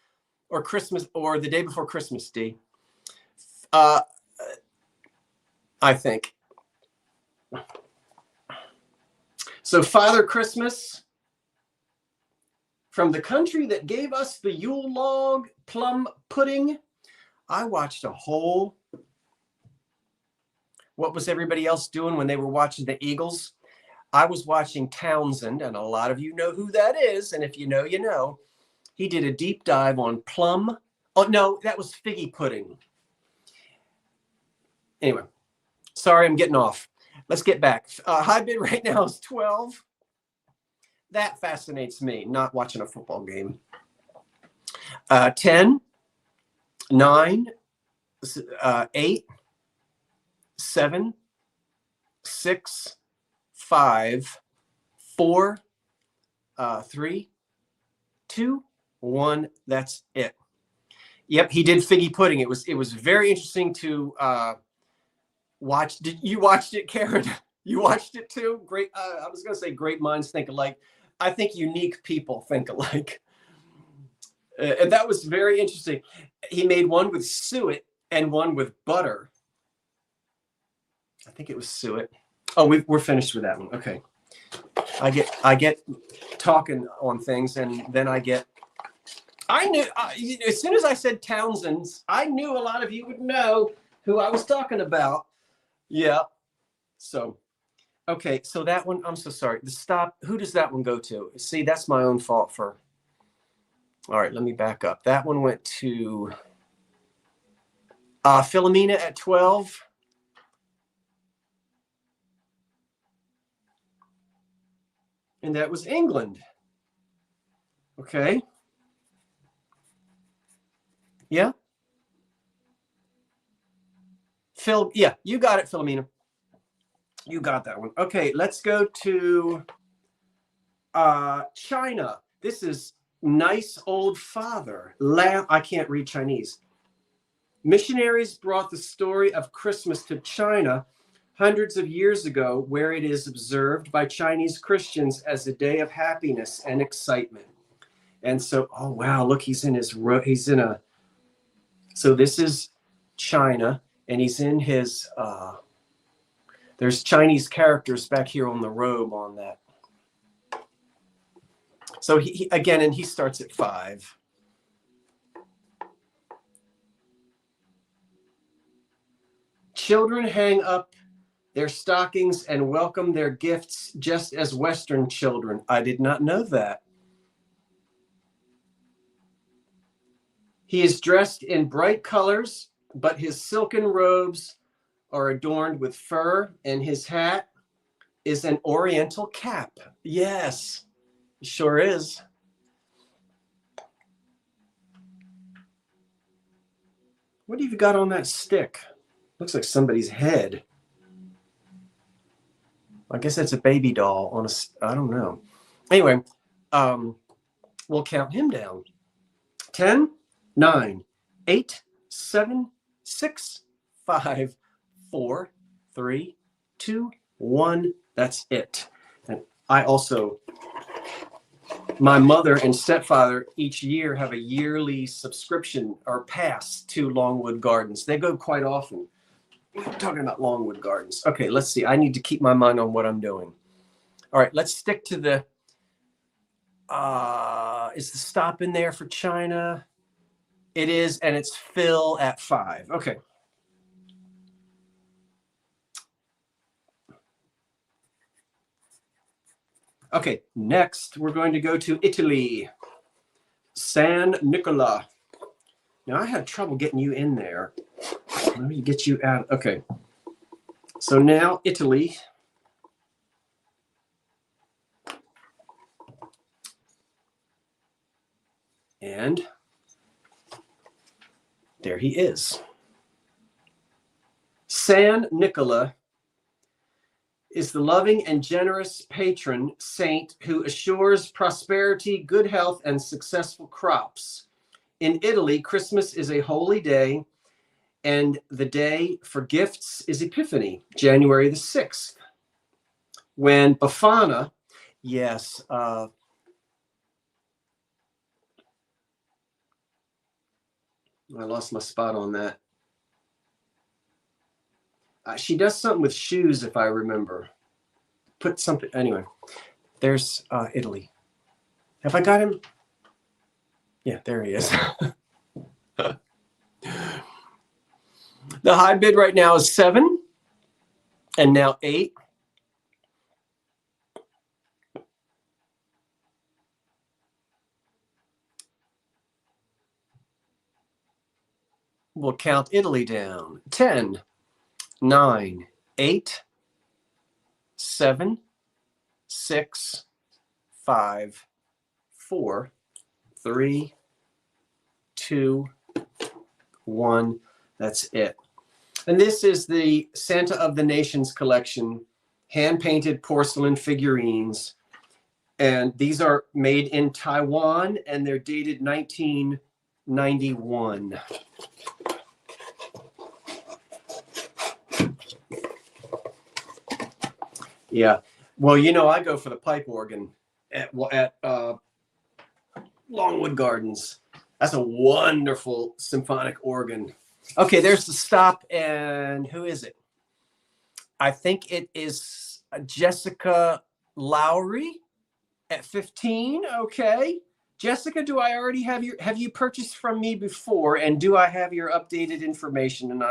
or Christmas, or the day before Christmas, D. I think. So Father Christmas, from the country that gave us the Yule log plum pudding. I watched a whole. What was everybody else doing when they were watching the Eagles? I was watching Townsend, and a lot of you know who that is. And if you know, you know. He did a deep dive on plum. Oh, no, that was figgy pudding. Anyway, sorry, I'm getting off. Let's get back. High bid right now is 12. That fascinates me, not watching a football game. 10, 9, 8, 7, 6, 5, 4, 3, 2, 1. That's it. Yep, he did figgy pudding. It was very interesting to watch. Did you watched it, Karen? You watched it too? Great. I was going to say great minds think alike. I think unique people think alike. And that was very interesting. He made one with suet and one with butter. I think it was suet. Oh, we're finished with that one. Okay. I get talking on things, and then I knew as soon as I said Townsend's, I knew a lot of you would know who I was talking about. Yeah. So, okay. So that one, I'm so sorry. The stop. Who does that one go to? See, that's my own fault for. All right. Let me back up. That one went to Philomena at 12. And that was England. Okay. Yeah. Phil, yeah, you got it, Philomena. You got that one. Okay, let's go to China. This is Nice Old Father. I can't read Chinese. Missionaries brought the story of Christmas to China hundreds of years ago, where it is observed by Chinese Christians as a day of happiness and excitement. And so, oh wow, look, so this is China, and he's in his, there's Chinese characters back here on the robe on that. So he again, and he starts at 5. Children hang up their stockings and welcome their gifts just as Western children. I did not know that. He is dressed in bright colors, but his silken robes are adorned with fur, and his hat is an oriental cap. Yes, sure is. What have you got on that stick? Looks like somebody's head. I guess that's a baby doll on a, I don't know. Anyway, we'll count him down. 10, 9, 8, 7, 6, 5, 4, 3, 2, 1. That's it. And I also, my mother and stepfather each year have a yearly subscription or pass to Longwood Gardens. They go quite often. We're talking about Longwood Gardens. Okay, let's see. I need to keep my mind on what I'm doing. All right, let's stick to the, is the stop in there for China? It is, and it's fill at 5. Okay. Okay, next we're going to go to Italy. San Nicola. Now I had trouble getting you in there. Let me get you out. Okay. So now Italy. And there he is. San Nicola is the loving and generous patron saint who assures prosperity, good health, and successful crops. In Italy, Christmas is a holy day, and the day for gifts is Epiphany, January the 6th. When Befana, yes, I lost my spot on that. She does something with shoes, if I remember. Put something, anyway. There's Italy. Have I got him? Yeah, there he is. The high bid right now is 7, and now 8. We'll count Italy down. 10, 9, 8, 7, 6, 5, 4, 3, 2, 1. That's it. And this is the Santa of the Nations collection, hand-painted porcelain figurines. And these are made in Taiwan, and they're dated 1991. Yeah. Well, you know, I go for the pipe organ at Longwood Gardens. That's a wonderful symphonic organ. Okay, there's the stop, and who is it? I think it is Jessica Lowry at 15. Okay. Jessica, do I already have you purchased from me before, and do I have your updated information? And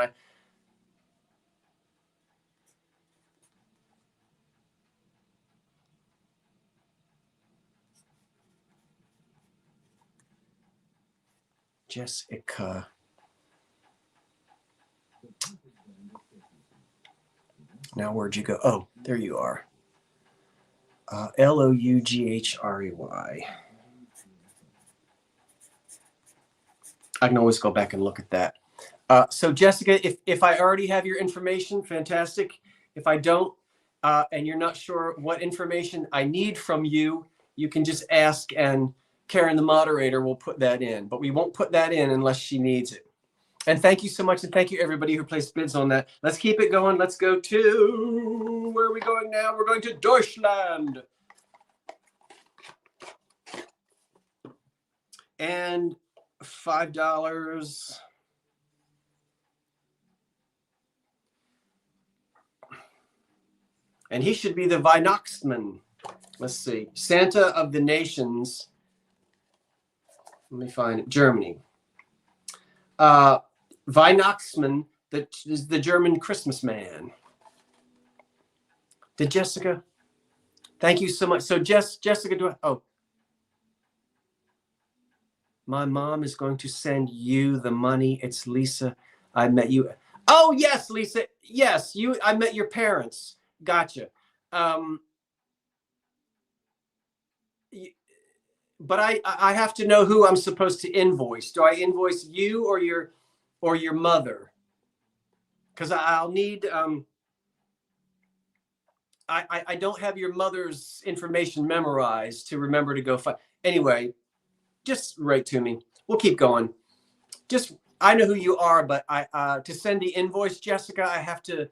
Jessica. Now, where'd you go? Oh, there you are. Loughry. I can always go back and look at that. So, Jessica, if I already have your information, fantastic. If I don't, and you're not sure what information I need from you, you can just ask, and Karen, the moderator, will put that in. But we won't put that in unless she needs it. And thank you so much, and thank you everybody who placed bids on that. Let's keep it going. Let's go to, where are we going now? We're going to Deutschland. And $5. And he should be the Weihnachtsmann. Let's see. Santa of the Nations. Let me find it. Germany. Weihnachtsmann, that is the German Christmas man. Did Jessica? Thank you so much. So Jessica, my mom is going to send you the money. It's Lisa. I met you. Oh, yes, Lisa. Yes, I met your parents. Gotcha. Um, but I have to know who I'm supposed to invoice. Do I invoice you or your mother? Because I'll need I don't have your mother's information memorized to remember to go find. Anyway, just write to me. We'll keep going. Just I know who you are, but I to send the invoice, Jessica, I have to.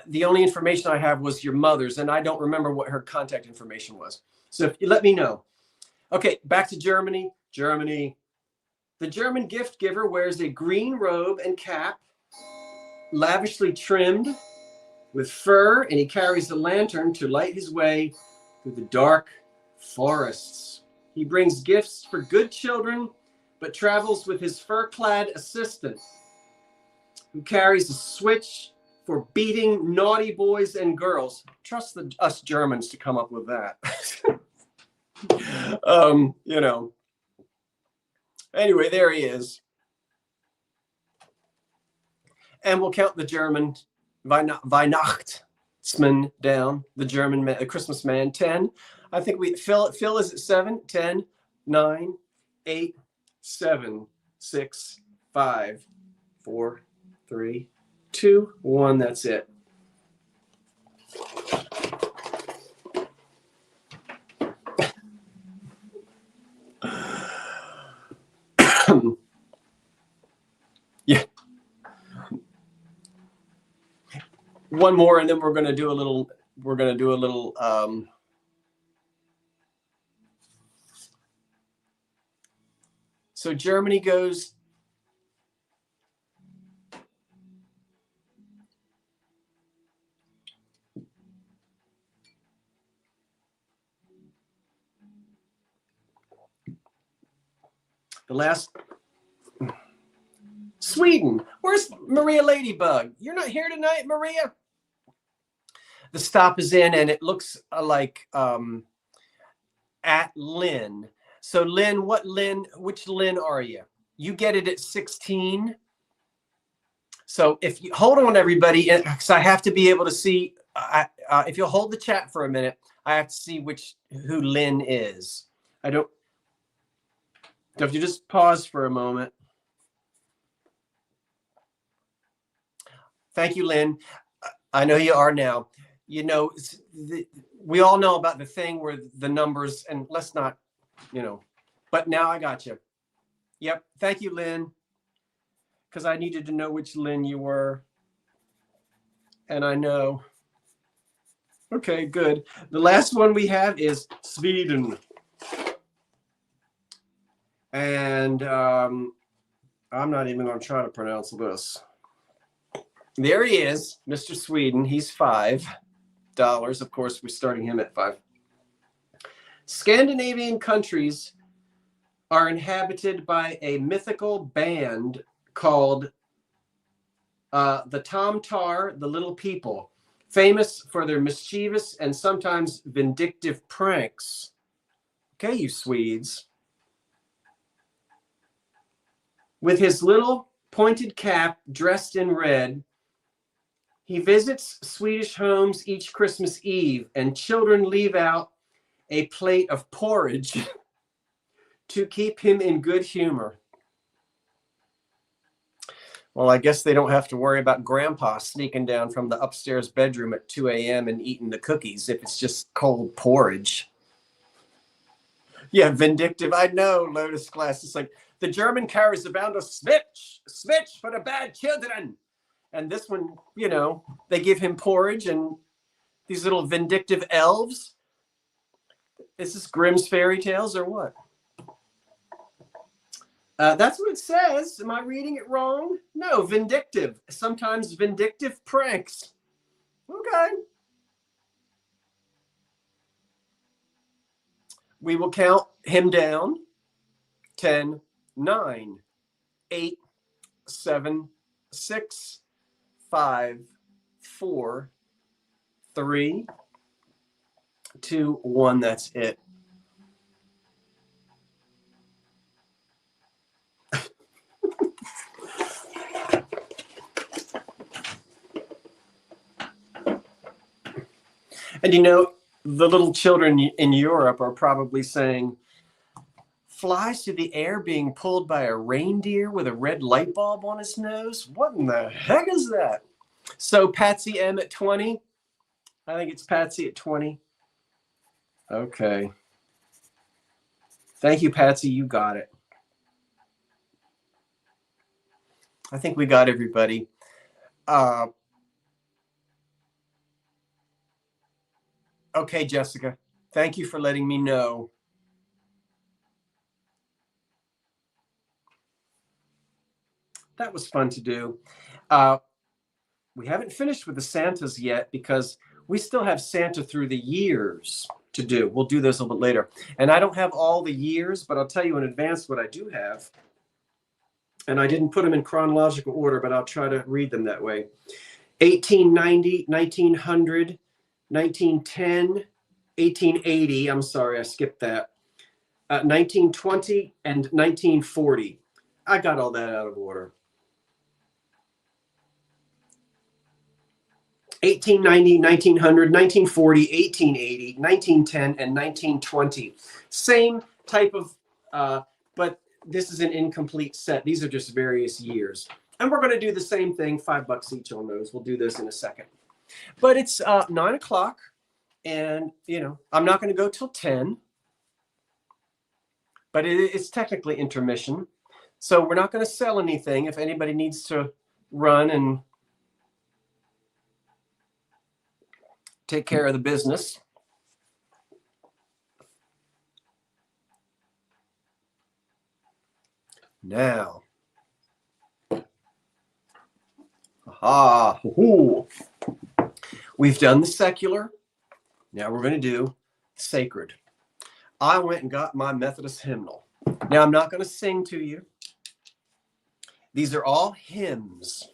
The only information I have was your mother's, and I don't remember what her contact information was. So if you let me know. Okay, back to Germany. Germany. The German gift giver wears a green robe and cap, lavishly trimmed with fur, and he carries a lantern to light his way through the dark forests. He brings gifts for good children, but travels with his fur-clad assistant, who carries a switch for beating naughty boys and girls. Trust us Germans to come up with that. You know. Anyway, there he is. And we'll count the German Weihnachtsmann down, the German man, the Christmas man. 10. I think Phil is at 7, 10, 9, 8, 7, 6, 5, 4, 3, 2, 1. That's it. Yeah. One more, and then we're going to do a little. So Germany goes. The last. Sweden. Where's Maria Ladybug? You're not here tonight, Maria? The stop is in, and it looks like at Lynn. So Lynn, which Lynn are you? You get it at 16. So if you hold on, everybody, because I have to be able to see. If you'll hold the chat for a minute, I have to see who Lynn is. I don't. So if you just pause for a moment. Thank you, Lynn. I know you are now. You know, we all know about the thing where the numbers, and let's not, but now I got you. Yep. Thank you, Lynn. Because I needed to know which Lynn you were. And I know. Okay, good. The last one we have is Sweden. And I'm not even going to try to pronounce this. There he is, Mr. Sweden. He's $5. Of course, we're starting him at 5. Scandinavian countries are inhabited by a mythical band called the Tom Tar, the Little People, famous for their mischievous and sometimes vindictive pranks. Okay, you Swedes. With his little pointed cap dressed in red, he visits Swedish homes each Christmas Eve, and children leave out a plate of porridge to keep him in good humor. Well, I guess they don't have to worry about Grandpa sneaking down from the upstairs bedroom at 2 a.m. and eating the cookies if it's just cold porridge. Yeah, vindictive. I know, Lotus Glass. It's like the German carries around a switch for the bad children. And this one, they give him porridge and these little vindictive elves. Is this Grimm's fairy tales or what? That's what it says. Am I reading it wrong? No, vindictive. Sometimes vindictive pranks. Okay. We will count him down. 10, 9, 8, 7, 6, 5, 4, 3, 2, 1. That's it. And you know, the little children in Europe are probably saying, flies through the air being pulled by a reindeer with a red light bulb on his nose? What in the heck is that? So Patsy M at 20. I think it's Patsy at 20. Okay. Thank you, Patsy. You got it. I think we got everybody. Okay, Jessica. Thank you for letting me know. That was fun to do. We haven't finished with the Santas yet because we still have Santa through the years to do. We'll do those a little bit later. And I don't have all the years, but I'll tell you in advance what I do have. And I didn't put them in chronological order, but I'll try to read them that way. 1890, 1900, 1910, 1880. I'm sorry, I skipped that. 1920 and 1940. I got all that out of order. 1890, 1900, 1940, 1880, 1910, and 1920. Same type of, but this is an incomplete set. These are just various years. And we're going to do the same thing, $5 each on those. We'll do this in a second. But it's 9 o'clock, and, you know, I'm not going to go till 10. But it's technically intermission. So we're not going to sell anything. If anybody needs to run and take care of the business. Now, we've done the secular. Now we're going to do sacred. I went and got my Methodist hymnal. Now I'm not going to sing to you. These are all hymns.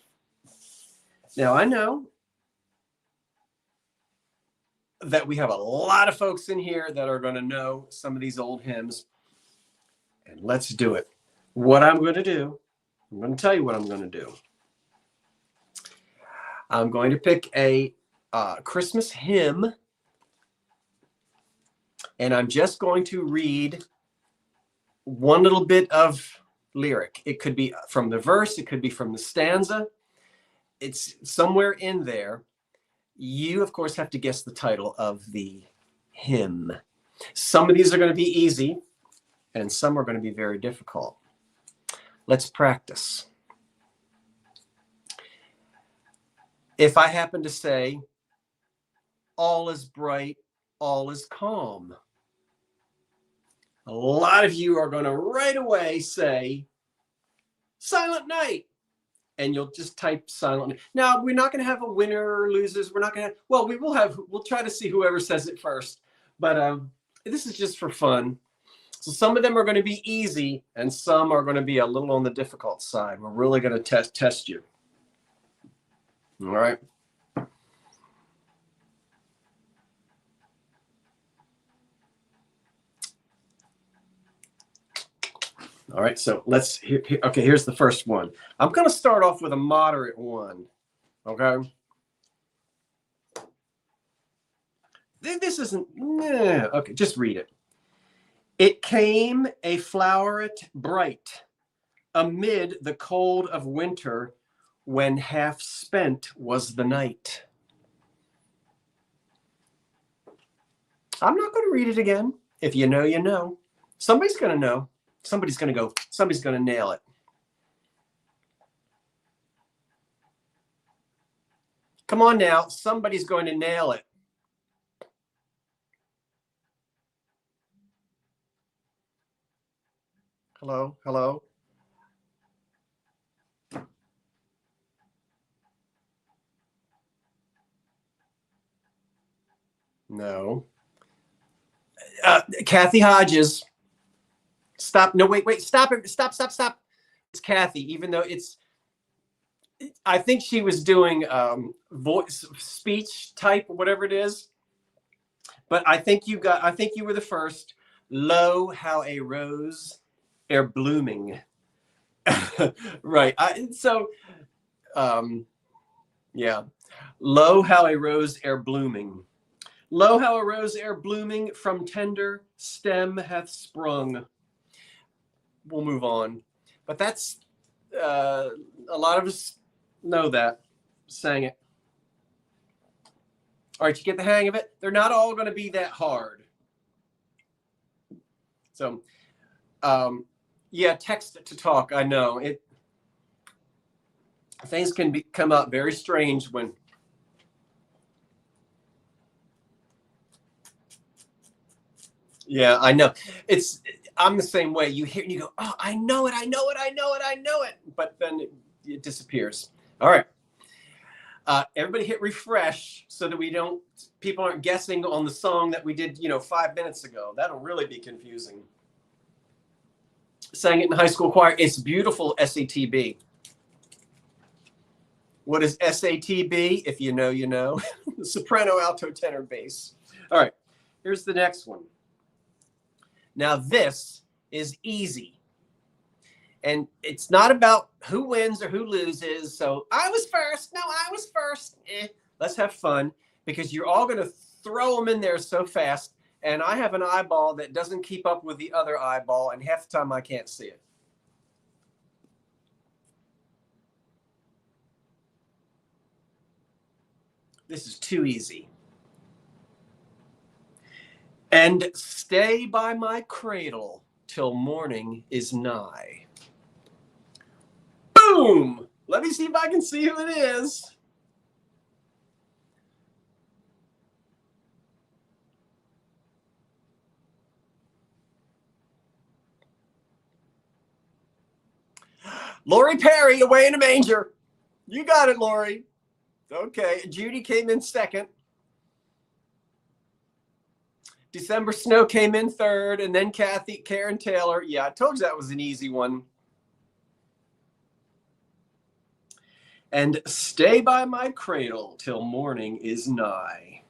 Now I know that we have a lot of folks in here that are going to know some of these old hymns. And let's do it. What I'm going to do, I'm going to tell you what I'm going to do. I'm going to pick a Christmas hymn, and I'm just going to read one little bit of lyric. It could be from the verse, it could be from the stanza. It's somewhere in there. You, of course, have to guess the title of the hymn. Some of these are going to be easy, and some are going to be very difficult. Let's practice. If I happen to say, all is bright, all is calm, a lot of you are going to right away say, Silent Night. And you'll just type silent. Now, we're not going to have a winner or losers. We're not going to, well, we'll try to see whoever says it first. But this is just for fun. So some of them are going to be easy, and some are going to be a little on the difficult side. We're really going to test you. All right. All right, so let's, okay, here's the first one. I'm going to start off with a moderate one, okay? This isn't, okay, just read it. It came a floweret bright amid the cold of winter when half spent was the night. I'm not going to read it again. If you know, you know. Somebody's going to know. Somebody's going to go, somebody's going to nail it. Come on now, somebody's going to nail it. Hello, hello. No. Kathy Hodges. Stop. No, wait. Stop it. Stop. It's Kathy, even though I think she was doing voice, speech type, whatever it is. But I think you were the first. Lo, how a rose ere blooming. Right. Yeah. Lo, how a rose ere blooming. Lo, how a rose ere blooming from tender stem hath sprung. We'll move on. But that's, a lot of us know that, sang it. All right, you get the hang of it? They're not all going to be that hard. So, yeah, text to talk, I know. Things can come out very strange when... Yeah, I know. I'm the same way. You hear and you go, oh, I know it, I know it, I know it, I know it. But then it disappears. All right. Everybody hit refresh so that people aren't guessing on the song that we did, 5 minutes ago. That'll really be confusing. Sang it in high school choir. It's beautiful, SATB. What is SATB? If you know, you know. Soprano, alto, tenor, bass. All right, here's the next one. Now this is easy. And it's not about who wins or who loses. So I was first. No, I was first. Let's have fun because you're all going to throw them in there so fast. And I have an eyeball that doesn't keep up with the other eyeball. And half the time I can't see it. This is too easy. And stay by my cradle till morning is nigh. Boom! Let me see if I can see who it is. Lori Perry, Away in a Manger. You got it, Lori. Okay, Judy came in second. December Snow came in third, and then Karen Taylor. Yeah, I told you that was an easy one. And stay by my cradle till morning is nigh.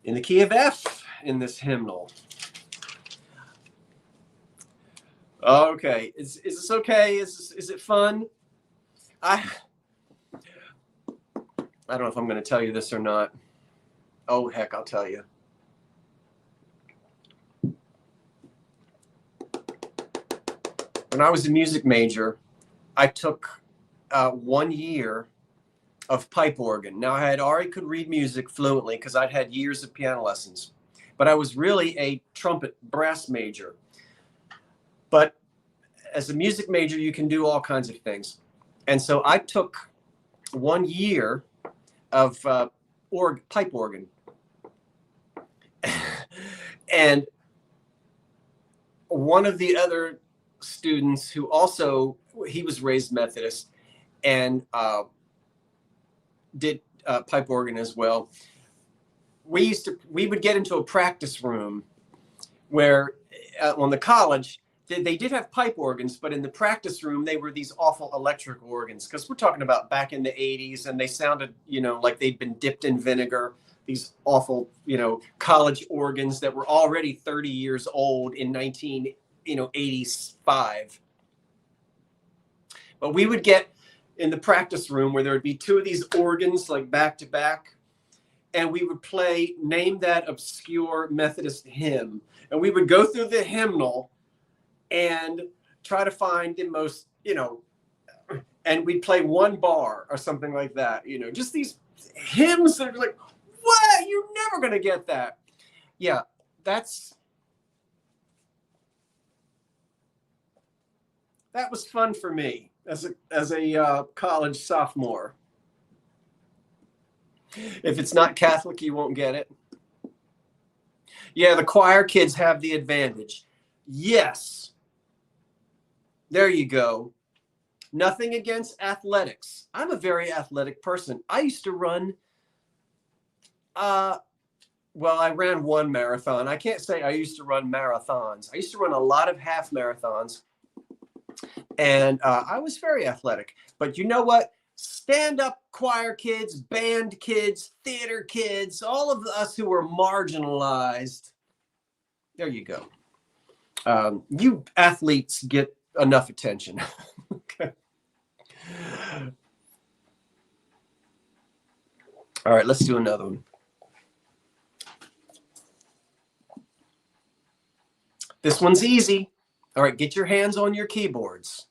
In the key of F in this hymnal. Okay, is this okay? Is it fun? I don't know if I'm going to tell you this or not. Oh, heck, I'll tell you. When I was a music major, I took 1 year of pipe organ. Now, I had already could read music fluently because I'd had years of piano lessons. But I was really a trumpet brass major. But as a music major, you can do all kinds of things. And so I took 1 year of pipe organ. And one of the other students who also, he was raised Methodist and did pipe organ as well. We would get into a practice room where on the college, they did have pipe organs, but in the practice room, they were these awful electric organs. Because we're talking about back in the 80s, and they sounded, like they'd been dipped in vinegar. These awful, college organs that were already 30 years old in 1985. But we would get in the practice room where there would be two of these organs, like back to back, and we would play Name That Obscure Methodist Hymn. And we would go through the hymnal and try to find the most, and we'd play one bar or something like that, just these hymns that are like, what? You're never going to get that. Yeah, that was fun for me as a college sophomore. If it's not Catholic, you won't get it. Yeah, the choir kids have the advantage. Yes. There you go. Nothing against athletics. I'm a very athletic person. I used to run, I ran one marathon. I can't say I used to run marathons. I used to run a lot of half marathons. And I was very athletic. But you know what? Stand-up choir kids, band kids, theater kids, all of us who were marginalized. There you go. You athletes get enough attention. Okay. All right, let's do another one. This one's easy. All right, get your hands on your keyboards.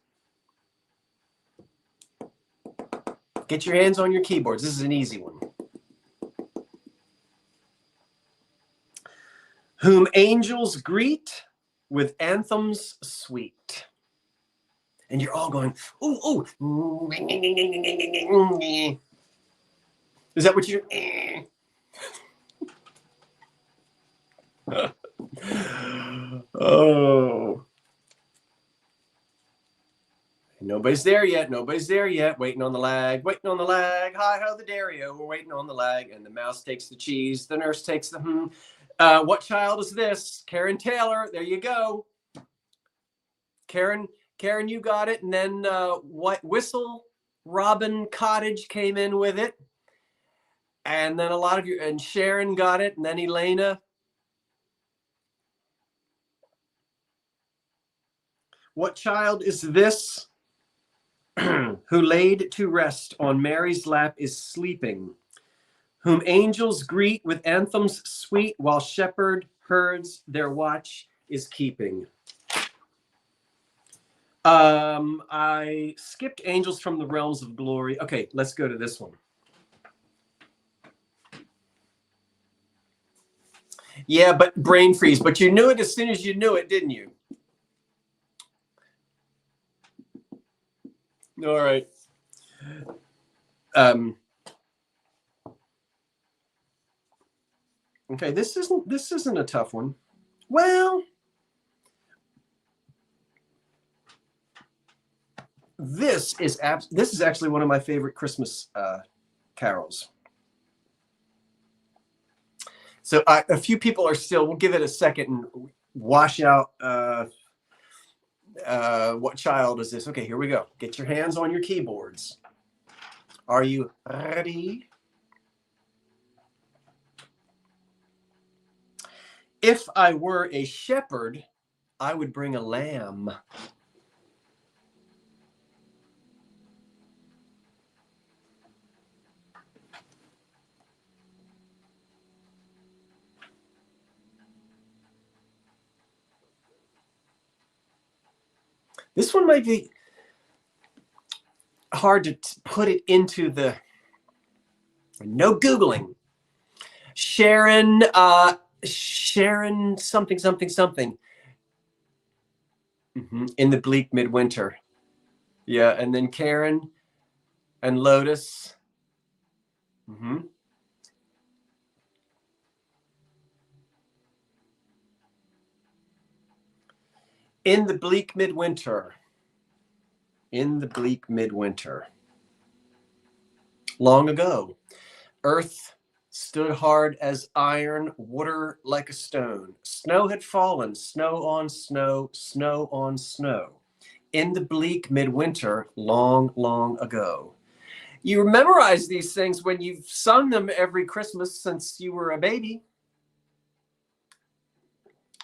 Get your hands on your keyboards. This is an easy one. Whom angels greet with anthems sweet. And you're all going, ooh, ooh. Is that what you're? Oh. Nobody's there yet. Nobody's there yet. Waiting on the lag. Waiting on the lag. Hi ho, the Dario. We're waiting on the lag. And the mouse takes the cheese. The nurse takes the what child is this? Karen Taylor. There you go. Karen, you got it. And then what? Whistle Robin Cottage came in with it. And then a lot of you, and Sharon got it. And then Elena. What child is this? Who laid to rest on Mary's lap is sleeping, whom angels greet with anthems sweet, while shepherd herds their watch is keeping. I skipped Angels from the Realms of Glory. Okay, let's go to this one. Yeah, but brain freeze. But you knew it as soon as you knew it, didn't you? All right. Okay, this isn't a tough one. Well, this is actually one of my favorite Christmas carols. So a few people are still. We'll give it a second and wash out. What child is this? Okay, here we go. Get your hands on your keyboards. Are you ready? If I were a shepherd, I would bring a lamb. This one might be hard to put it into the, no Googling. Sharon something. In the bleak midwinter. Yeah, and then Karen and Lotus. In the bleak midwinter. In the bleak midwinter. Long ago, earth stood hard as iron, water like a stone. Snow had fallen, snow on snow, snow on snow. In the bleak midwinter, long, long ago. You memorize these things when you've sung them every Christmas since you were a baby.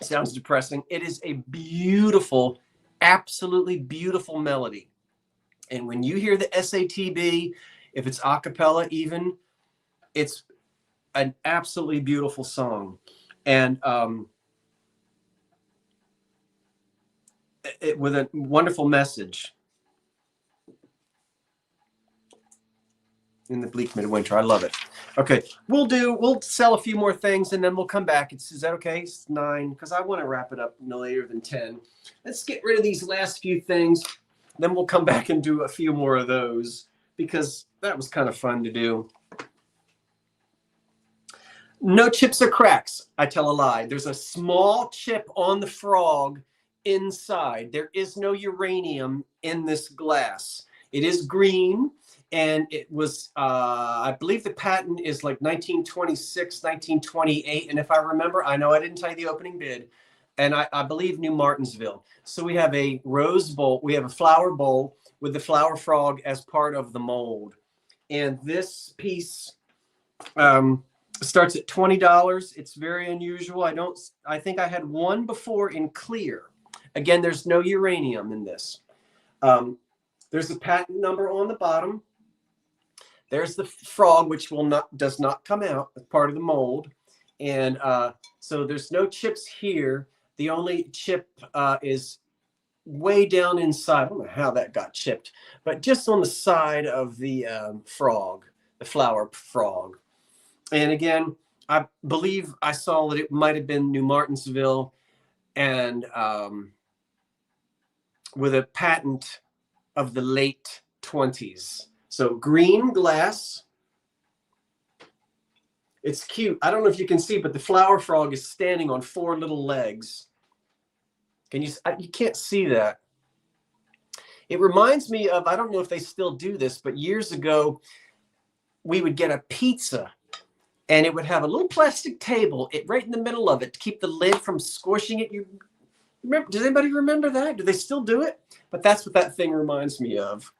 Sounds depressing. It is a beautiful, absolutely beautiful melody. And when you hear the SATB, if it's a cappella even, it's an absolutely beautiful song. And with a wonderful message. In the bleak midwinter. I love it. Okay, we'll sell a few more things and then we'll come back. Is that okay? It's 9, because I want to wrap it up no later than 10. Let's get rid of these last few things. Then we'll come back and do a few more of those because that was kind of fun to do. No chips or cracks. I tell a lie. There's a small chip on the frog inside. There is no uranium in this glass. It is green. And it was, I believe the patent is like 1926, 1928. And if I remember, I know I didn't tell you the opening bid. And I believe New Martinsville. So we have a rose bowl. We have a flower bowl with the flower frog as part of the mold. And this piece starts at $20. It's very unusual. I think I had one before in clear. Again, there's no uranium in this. There's a patent number on the bottom. There's the frog, which does not come out as part of the mold. And so there's no chips here. The only chip is way down inside. I don't know how that got chipped, but just on the side of the frog, the flower frog. And again, I believe I saw that it might have been New Martinsville, and with a patent of the late 20s. So green glass. It's cute. I don't know if you can see, but the flower frog is standing on 4 little legs. Can you can't see that. It reminds me of, I don't know if they still do this, but years ago, we would get a pizza and it would have a little plastic table right in the middle of it to keep the lid from squishing it. You remember, does anybody remember that? Do they still do it? But that's what that thing reminds me of.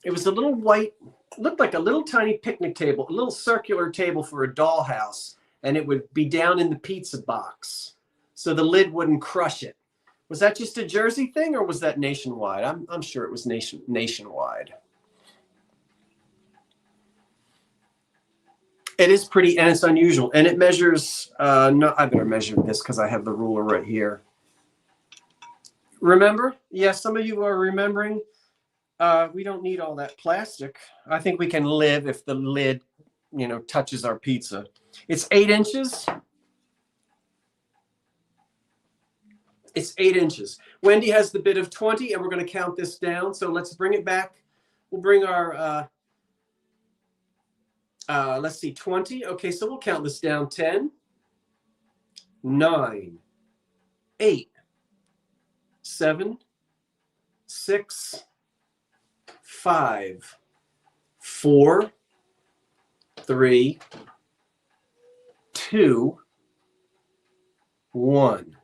It was a little white, looked like a little tiny picnic table, a little circular table for a dollhouse, and it would be down in the pizza box, so the lid wouldn't crush it. Was that just a Jersey thing, or was that nationwide? I'm sure it was nationwide. It is pretty, and it's unusual, and it measures. No, I better measure this because I have the ruler right here. Remember? Yes, some of you are remembering. We don't need all that plastic. I think we can live if the lid, touches our pizza. It's 8 inches. It's 8 inches. Wendy has the bid of 20, and we're going to count this down. So let's bring it back. We'll bring our, let's see, 20. Okay, so we'll count this down. 10, 9, 8, 7, 6, 5, 4, 3, 2, 1.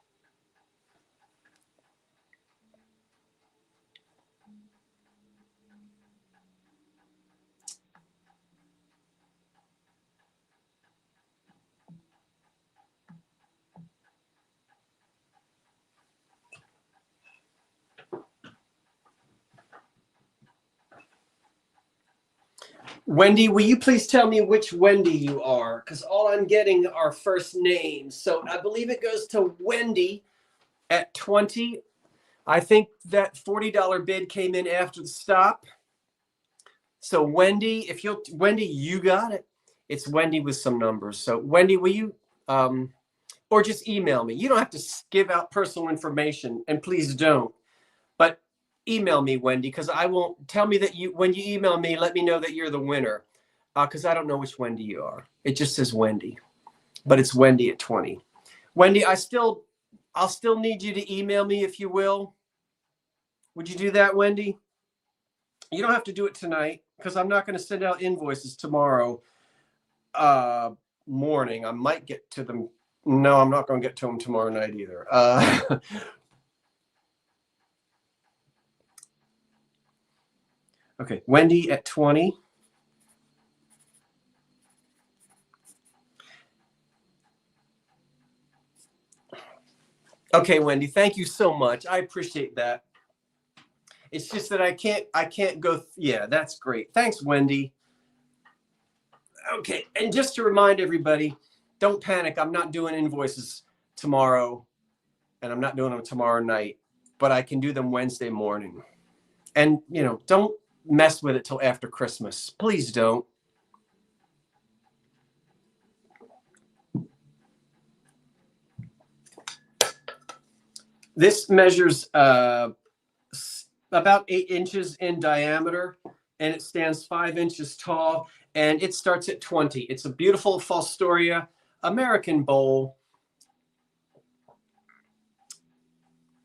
Wendy, will you please tell me which Wendy you are? Because all I'm getting are first names. So I believe it goes to Wendy at 20. I think that $40 bid came in after the stop. So Wendy, Wendy, you got it. It's Wendy with some numbers. So Wendy, will you, or just email me. You don't have to give out personal information, and please don't. But email me, Wendy, because I won't tell me that when you email me, let me know that you're the winner, because I don't know which Wendy you are. It just says Wendy, but it's Wendy at 20. Wendy, I'll still need you to email me if you will. Would you do that, Wendy? You don't have to do it tonight because I'm not going to send out invoices tomorrow morning. I might get to them. No, I'm not going to get to them tomorrow night either. Okay, Wendy at 20. Okay, Wendy, thank you so much. I appreciate that. It's just that I can't go. Yeah, that's great. Thanks, Wendy. Okay, and just to remind everybody, don't panic. I'm not doing invoices tomorrow, and I'm not doing them tomorrow night, but I can do them Wednesday morning. And, don't mess with it till after Christmas. Please don't. This measures about 8 inches in diameter, and it stands 5 inches tall, and it starts at 20. It's a beautiful Fostoria American bowl,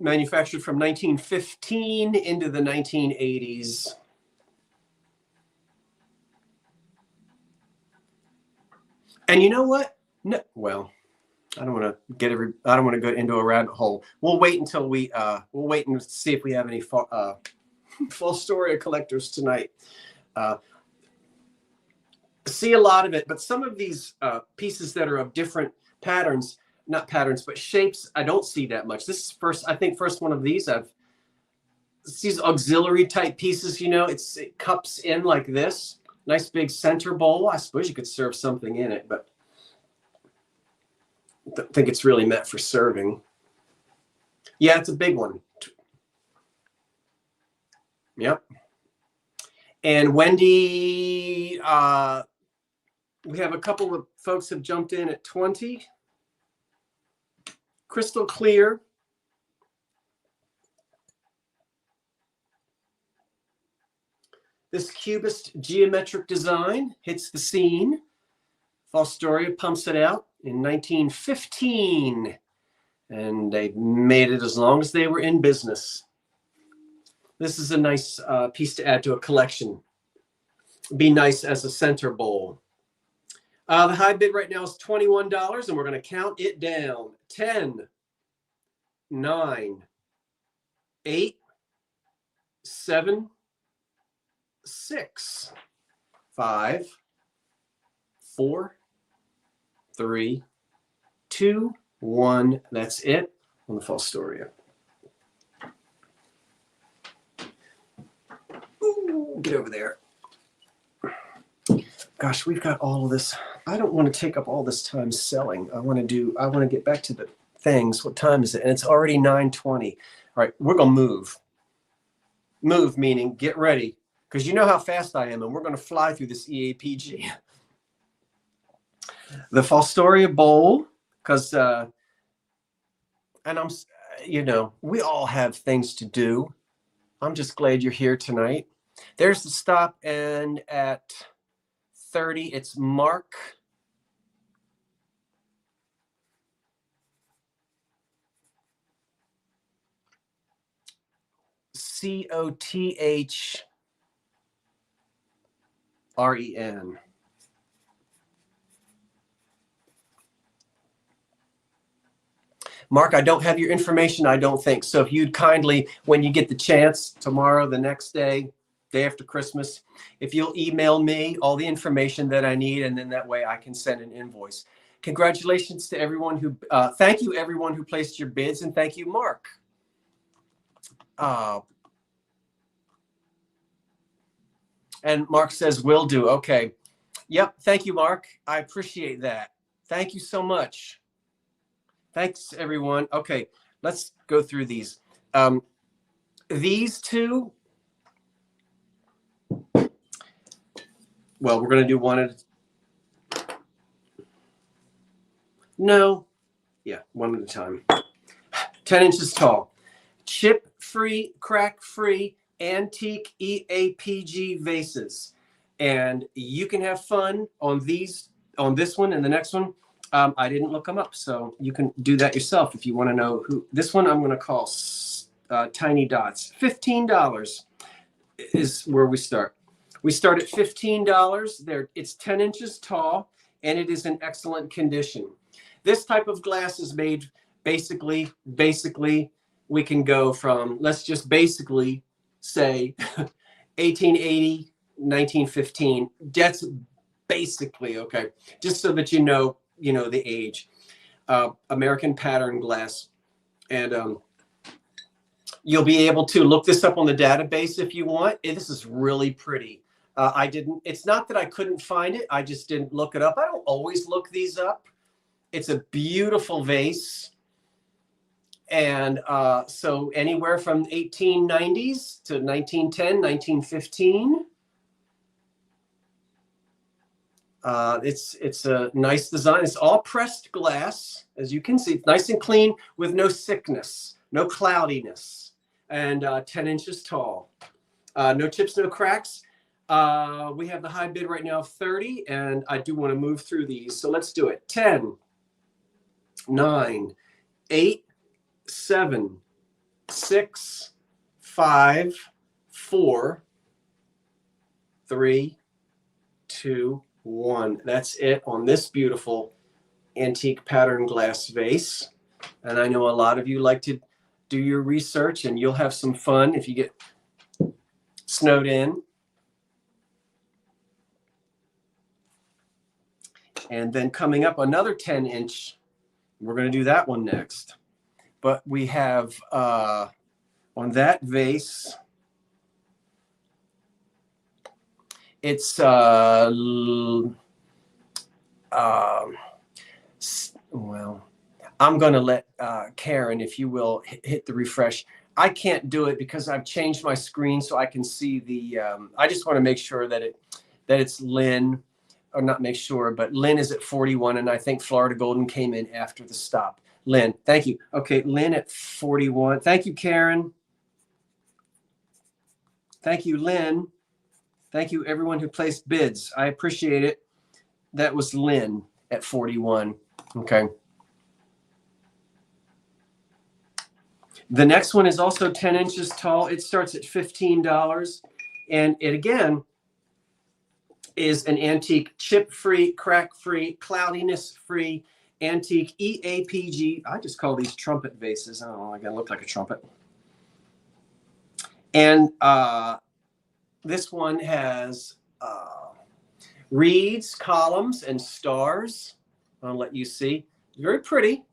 manufactured from 1915 into the 1980s. And you know what? No, well, I don't want to go into a rabbit hole. We'll wait until we'll wait and see if we have any Fostoria collectors tonight. See a lot of it, but some of these pieces that are of different patterns, not patterns, but shapes, I don't see that much. This is first one of these. It's these auxiliary type pieces, it cups in like this. Nice big center bowl. I suppose you could serve something in it, but I don't think it's really meant for serving. Yeah, it's a big one. Yep. And Wendy, we have a couple of folks have jumped in at 20. Crystal clear. This cubist geometric design hits the scene. Fostoria pumps it out in 1915, and they made it as long as they were in business. This is a nice piece to add to a collection. Be nice as a center bowl. The high bid right now is $21, and we're going to count it down. 10, 9, 8, 7, 6, 5, 4, 3, 2, 1. That's it on the Fostoria. Ooh, get over there. Gosh, we've got all of this. I don't want to take up all this time selling. I want to get back to the things. What time is it? And it's already 9:20. All right, we're going to move. Move meaning get ready, because you know how fast I am, and we're going to fly through this EAPG. The Fostoria bowl, because, and I'm, we all have things to do. I'm just glad you're here tonight. There's the stop, and at 30, it's Mark. Cothren. Mark, I don't have your information, I don't think. So if you'd kindly, when you get the chance, tomorrow, the next day, day after Christmas, if you'll email me all the information that I need, and then that way I can send an invoice. Congratulations to everyone who, thank you everyone who placed your bids, and thank you, Mark. And Mark says, will do. Okay. Yep. Thank you, Mark. I appreciate that. Thank you so much. Thanks, everyone. Okay. Let's go through these. These two, well, we're going to do one at one at a time. 10 inches tall. Chip-free, crack-free, antique EAPG vases, and you can have fun on these, on this one and the next one. I didn't look them up, so you can do that yourself if you want to know who. This one I'm going to call Tiny Dots. $15 is where we start. We start at $15. There, it's 10 inches tall, and it is in excellent condition. This type of glass is made basically we can go from, let's just basically say 1880, 1915. That's basically, okay, just so that you know the age. American pattern glass. And you'll be able to look this up on the database if you want. This is really pretty. It's not that I couldn't find it, I just didn't look it up. I don't always look these up. It's a beautiful vase. And so anywhere from 1890s to 1910, 1915. It's a nice design. It's all pressed glass, as you can see. It's nice and clean with no thickness, no cloudiness, and 10 inches tall. No chips, no cracks. We have the high bid right now of 30, and I do want to move through these. So let's do it. 10, 9, 8, 7, 6, 5, 4, 3, 2, 1. That's it on this beautiful antique pattern glass vase. And I know a lot of you like to do your research, and you'll have some fun if you get snowed in. And then coming up, another 10-inch. We're going to do that one next. But we have on that vase, It's well, I'm going to let Karen, if you will, hit the refresh. I can't do it because I've changed my screen so I can see the. I just want to make sure that it's Lynn, or not make sure, but Lynn is at 41, and I think Florida Golden came in after the stop. Lynn, thank you. Okay, Lynn at 41. Thank you, Karen. Thank you, Lynn. Thank you, everyone who placed bids. I appreciate it. That was Lynn at 41. Okay. The next one is also 10 inches tall. It starts at $15. And it, again, is an antique, chip-free, crack-free, cloudiness-free, antique EAPG. I just call these trumpet vases. I don't know, I gotta look like a trumpet. And this one has reeds, columns, and stars. I'll let you see. Very pretty.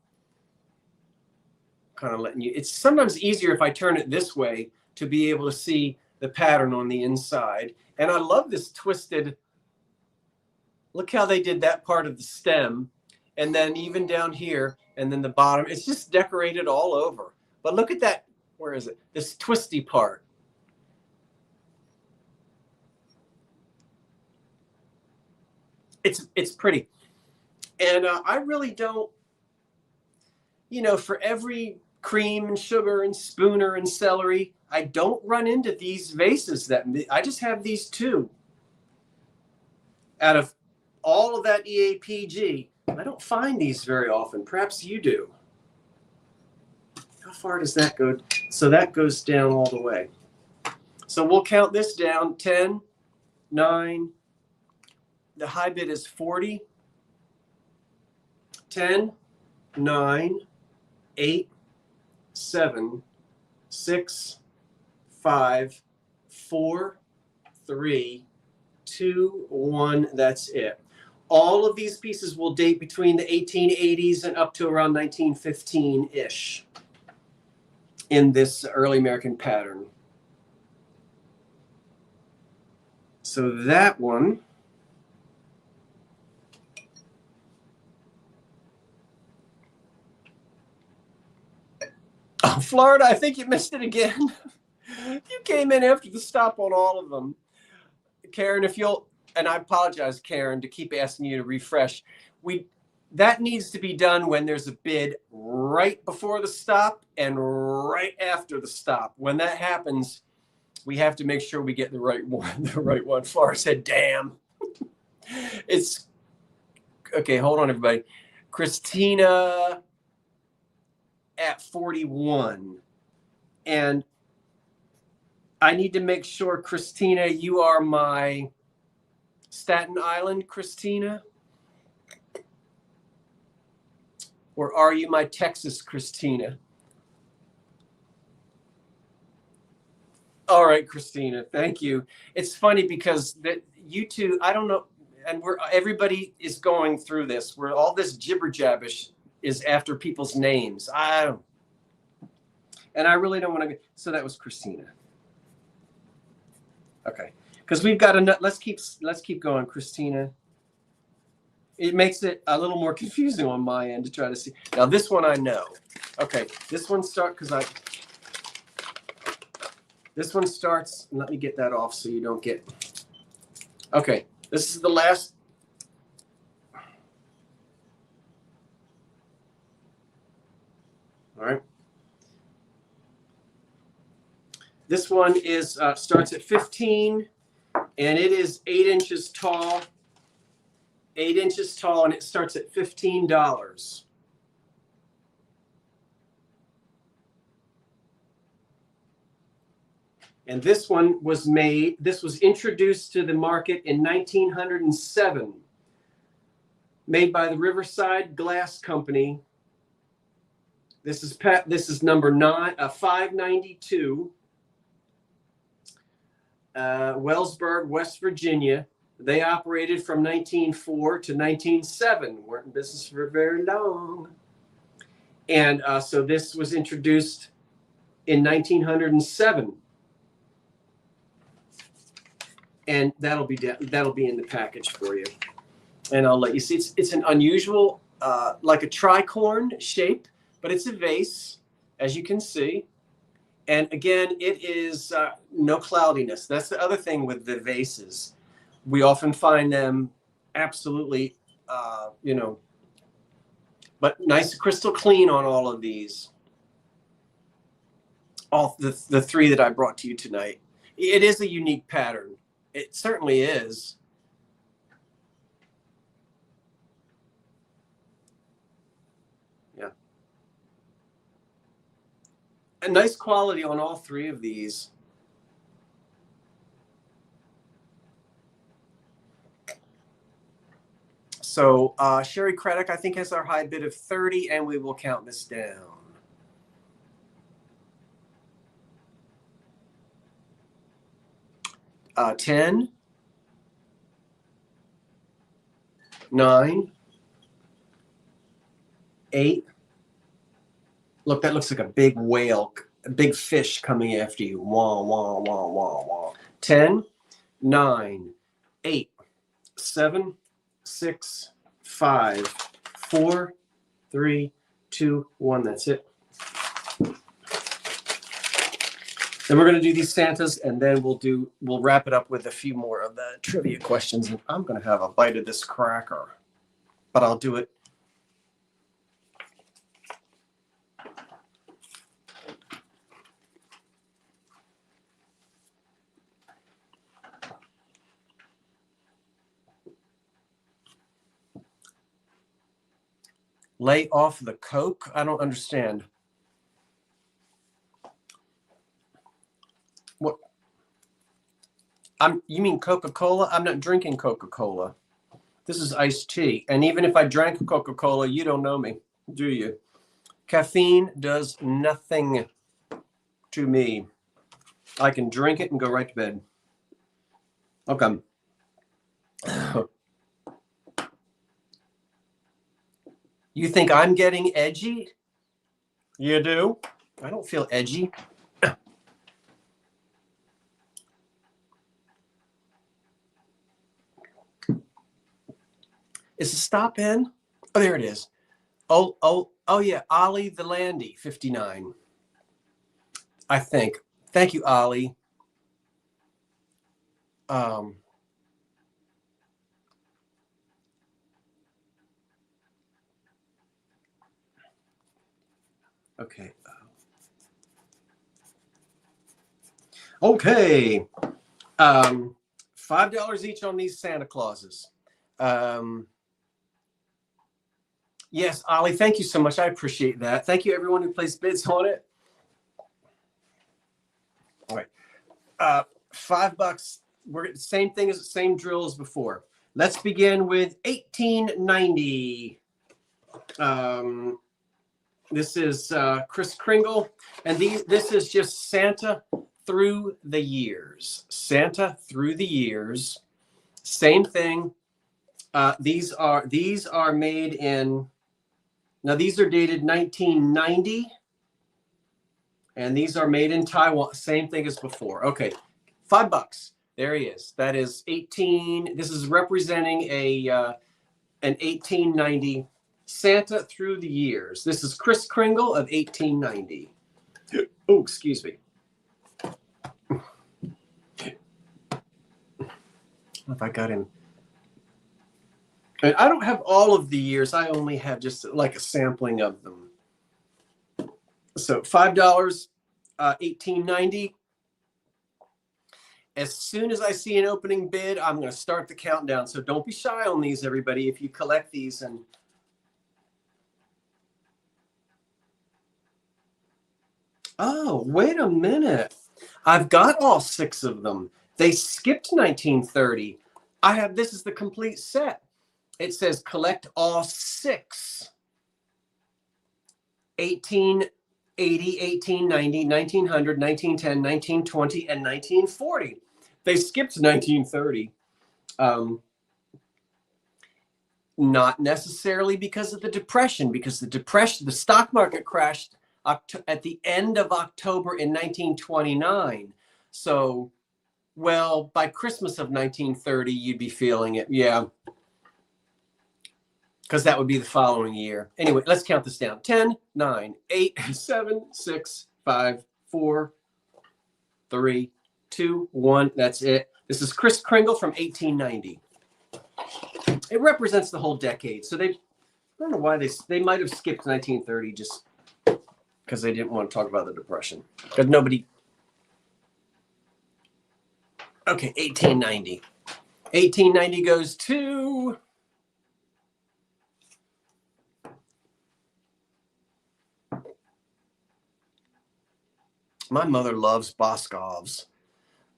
Kind of letting you. It's sometimes easier if I turn it this way to be able to see the pattern on the inside. And I love this twisted. Look how they did that part of the stem, and then even down here, and then the bottom. It's just decorated all over. But look at that. Where is it? This twisty part. It's pretty. And I really don't, for every cream and sugar and spooner and celery, I don't run into these vases. I just have these two. Out of all of that EAPG, I don't find these very often. Perhaps you do. How far does that go? So that goes down all the way. So we'll count this down. 10, 9. The high bid is 40. 10, 9, 8, 7, 6, 5, 4, 3, 2, 1. That's it. All of these pieces will date between the 1880s and up to around 1915-ish in this early American pattern. So that one. Oh, Florida, I think you missed it again. You came in after the stop on all of them. Karen, if you'll, and I apologize, Karen, to keep asking you to refresh. That needs to be done when there's a bid right before the stop and right after the stop. When that happens, we have to make sure we get the right one. The right one. Flora said, damn. It's, okay, hold on, everybody. Christina at 41. And I need to make sure, Christina, you are my Staten Island Christina? Or are you my Texas Christina? All right, Christina, thank you. It's funny because that you two, I don't know, and everybody is going through this, where all this jibber jabbish is after people's names. And I really don't want to. So that was Christina. Okay, because we've got enough. Let's keep going, Christina. It makes it a little more confusing on my end to try to see. Now this one I know. Okay, this one starts. Let me get that off so you don't get. Okay, this is the last. All right. This one is starts at 15, and it is 8 inches tall. 8 inches tall, and it starts at $15. And this one was this was introduced to the market in 1907, made by the Riverside Glass Company. This is number 592, Wellsburg, West Virginia. They operated from 1904 to 1907. Weren't in business for very long. And so this was introduced in 1907. and that'll be in the package for you. And I'll let you see. It's an unusual, like a tricorn shape, but it's a vase, as you can see. And again, it is no cloudiness. That's the other thing with the vases. We often find them absolutely, but nice crystal clean on all of these. All the three that I brought to you tonight. It is a unique pattern. It certainly is. Yeah. A nice quality on all three of these. So Sherry Craddock, I think, has our high bid of 30, and we will count this down. Uh, 10, 9, 8. Look, that looks like a big whale, a big fish coming after you. Wah, wah, wah, wah, wah. 10, 9, 8, 7, 6, 5, 4, 3, 2, 1. That's it. Then we're going to do these Santas, and then we'll wrap it up with a few more of the trivia questions. And I'm going to have a bite of this cracker, but I'll do it. Lay off the Coke? I don't understand. What? You mean Coca-Cola? I'm not drinking Coca-Cola. This is iced tea. And even if I drank Coca-Cola, you don't know me, do you? Caffeine does nothing to me. I can drink it and go right to bed. Okay. You think I'm getting edgy? You do? I don't feel edgy. Is the stop in? Oh, there it is. Oh yeah, Ollie the Landy, 59. I think. Thank you, Ollie. Okay. Okay. $5 each on these Santa Clauses. Yes, Ollie, thank you so much. I appreciate that. Thank you, everyone who placed bids on it. All right. $5. We're same thing as the same drill as before. Let's begin with 1890. This is Chris Kringle, and this is just Santa through the years. Santa through the years. Same thing. These are made in. Now these are dated 1990, and these are made in Taiwan. Same thing as before. Okay, $5. There he is. That is 18. This is representing an 1890 Santa through the years. This is Chris Kringle of 1890. Oh, excuse me. If I got him. And I don't have all of the years. I only have just like a sampling of them. So $5, 1890. As soon as I see an opening bid, I'm going to start the countdown. So don't be shy on these, everybody. If you collect these and oh, wait a minute. I've got all 6 of them. They skipped 1930. This is the complete set. It says collect all 6. 1880, 1890, 1900, 1910, 1920, and 1940. They skipped 1930. Not necessarily because of the Depression, because the stock market crashed at the end of October in 1929. So Well, by Christmas of 1930, you'd be feeling it. Yeah. Because that would be the following year. Anyway, let's count this down. 10, 9, 8, 7, 6, 5, 4, 3, 2, 1. That's it. This is Kris Kringle from 1890. It represents the whole decade. So I don't know why they might have skipped 1930 just because they didn't want to talk about the Depression. Because nobody. Okay, 1890. 1890 goes to. My mother loves Boscov's.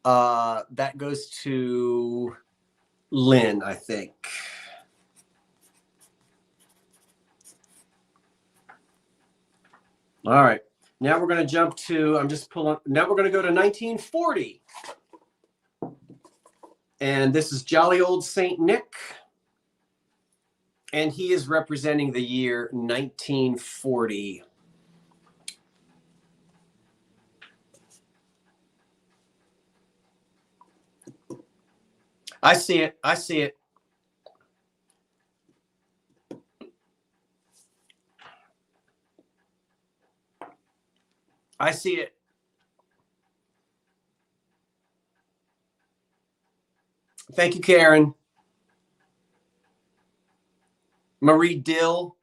That goes to Lynn, I think. All right. Now we're going to jump to, now we're going to go to 1940. And this is Jolly Old Saint Nick. And he is representing the year 1940. I see it. I see it. I see it. Thank you, Karen. Marie Dill.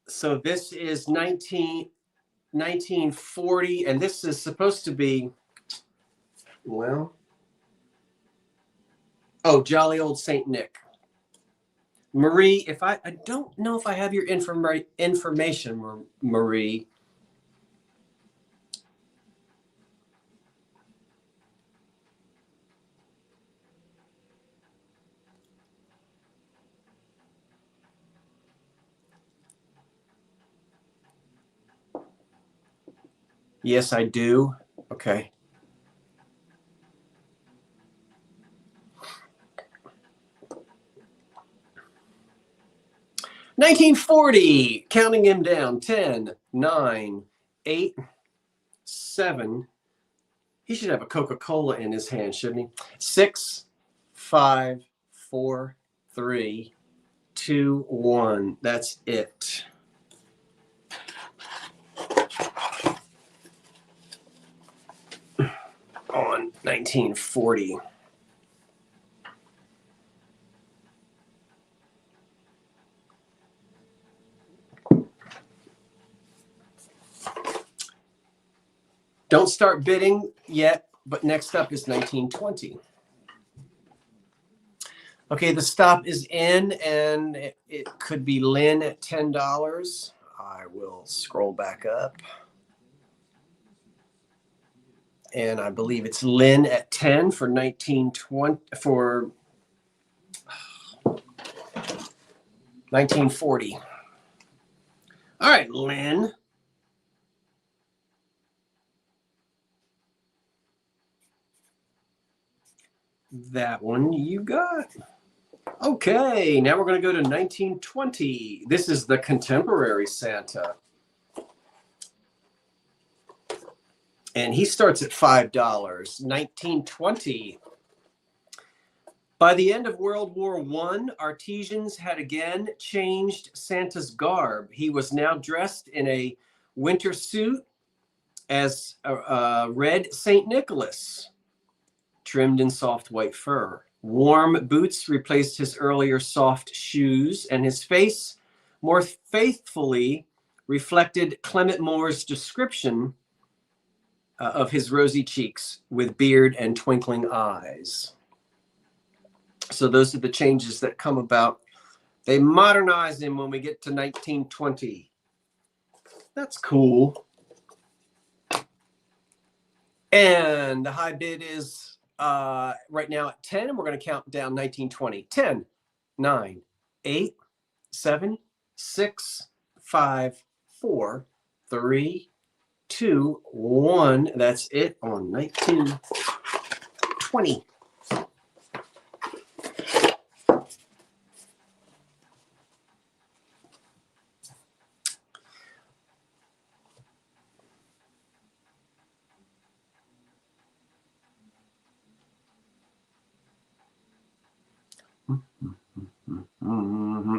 So this is 1940, and this is supposed to be, well, oh, Jolly Old Saint Nick. Marie, if I don't know if I have your information, Marie. Yes, I do. Okay. $1940, counting him down. 10, 9, 8, 7. He should have a Coca-Cola in his hand, shouldn't he? 6, 5, 4, 3, 2, 1. That's it. On 1940. Don't start bidding yet, but next up is 1920. Okay, the stop is in, and it could be Lynn at $10. I will scroll back up. And I believe it's Lynn at 10 for 1920 for 1940. All right, Lynn. That one you got. Okay, now we're going to go to 1920. This is the contemporary Santa. And he starts at $5. 1920. By the end of World War I, artisans had again changed Santa's garb. He was now dressed in a winter suit as a red St. Nicholas, trimmed in soft white fur. Warm boots replaced his earlier soft shoes, and his face more faithfully reflected Clement Moore's description of his rosy cheeks with beard and twinkling eyes. So those are the changes that come about. They modernize him when we get to 1920. That's cool. And the high bid is right now at 10, and we're going to count down 1920. 10, 9, 8, 7, 6, 5, 4, 3, 2, 1. That's it on 19. 20.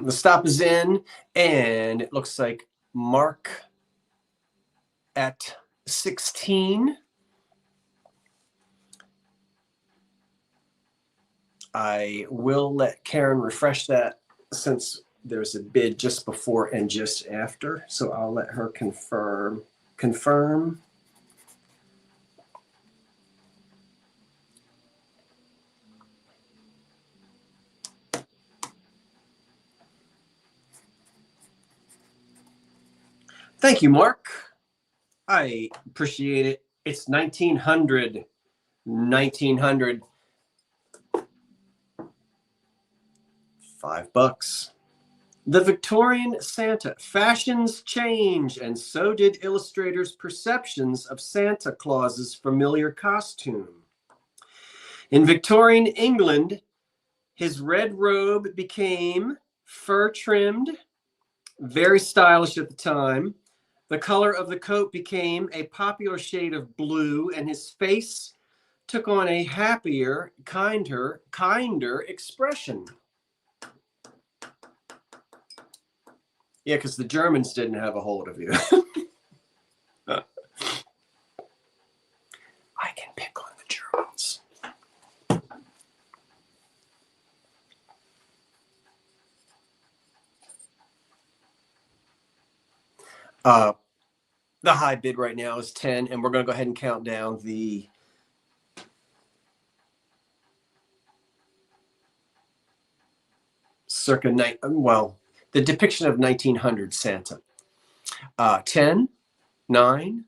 The stop is in, and it looks like Mark at 16. I will let Karen refresh that since there's a bid just before and just after. So I'll let her confirm. Thank you, Mark. I appreciate it. It's 1900. 1900. $5. The Victorian Santa. Fashions change, and so did illustrators' perceptions of Santa Claus's familiar costume. In Victorian England, his red robe became fur-trimmed, very stylish at the time. The color of the coat became a popular shade of blue, and his face took on a happier, kinder expression. Yeah, because the Germans didn't have a hold of you. I can pick on the Germans. The high bid right now is 10, and we're going to go ahead and count down the the depiction of 1900 Santa. 10, 9,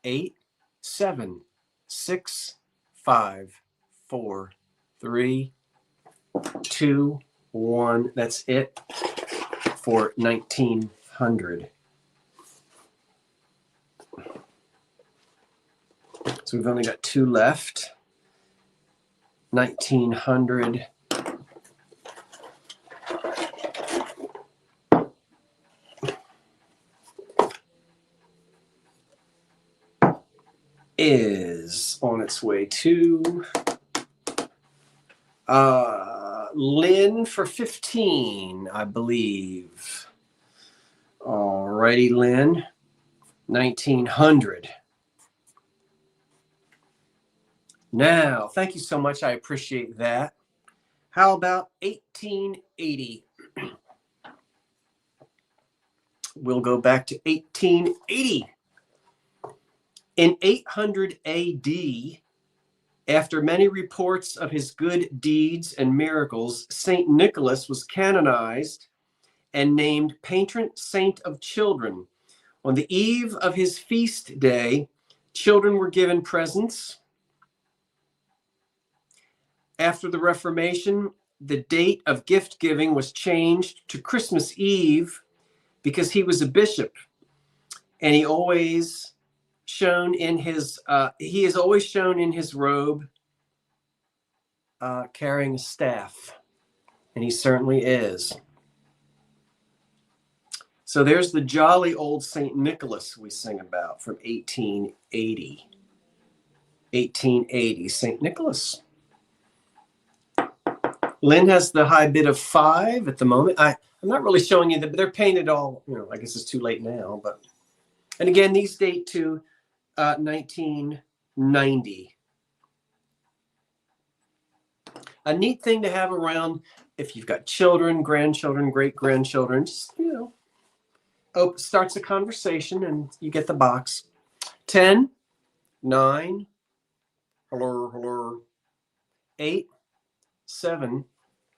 8, 7, 6, 5, 4, 3, 2, 1. That's it for 1900. So we've only got 2 left. 1900. Is on its way to Lynn for 15, I believe. All righty, Lynn. 1900. Now, thank you so much. I appreciate that. How about 1880? We'll go back to 1880. In 800 AD, after many reports of his good deeds and miracles, St. Nicholas was canonized and named patron saint of children. On the eve of his feast day, children were given presents. After the Reformation, the date of gift giving was changed to Christmas Eve because he was a bishop, and he is always shown in his robe carrying a staff, and he certainly is. So there's the jolly old St. Nicholas we sing about from 1880. 1880, St. Nicholas. Lynn has the high bid of 5 at the moment. I'm not really showing you that, but they're painted all, I guess it's too late now. But, and again, these date to 1990. A neat thing to have around if you've got children, grandchildren, great-grandchildren, just, starts a conversation and you get the box. 10, 9, hello, 8, 7,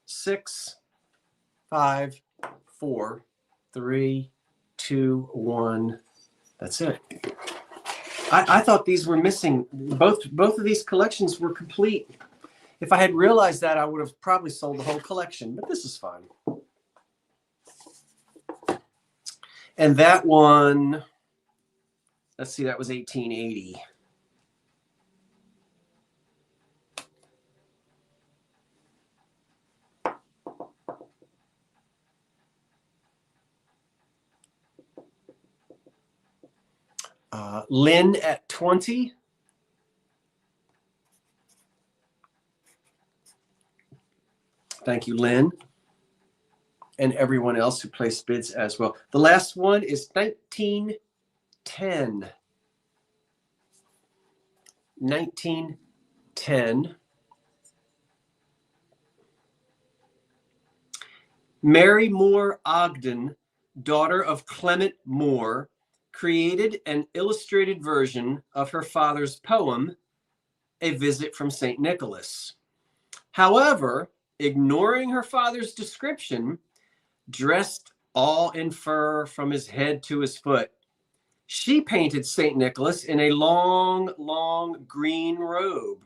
6, 5, 4, 3, 2, 1. That's it. I thought these were missing. Both of these collections were complete. If I had realized that, I would have probably sold the whole collection, but this is fine. And that one, let's see, that was 1880. Lynn at 20. Thank you, Lynn. And everyone else who placed bids as well. The last one is 1910. 1910. Mary Moore Ogden, daughter of Clement Moore, created an illustrated version of her father's poem, A Visit from St. Nicholas. However, ignoring her father's description, dressed all in fur from his head to his foot, she painted St. Nicholas in a long, long green robe.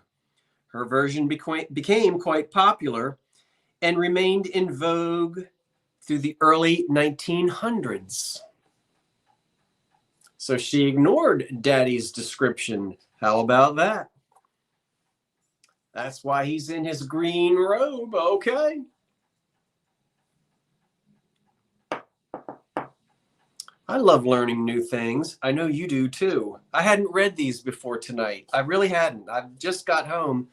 Her version became quite popular and remained in vogue through the early 1900s. So she ignored Daddy's description. How about that? That's why he's in his green robe, okay? I love learning new things. I know you do too. I hadn't read these before tonight. I really hadn't. I just got home.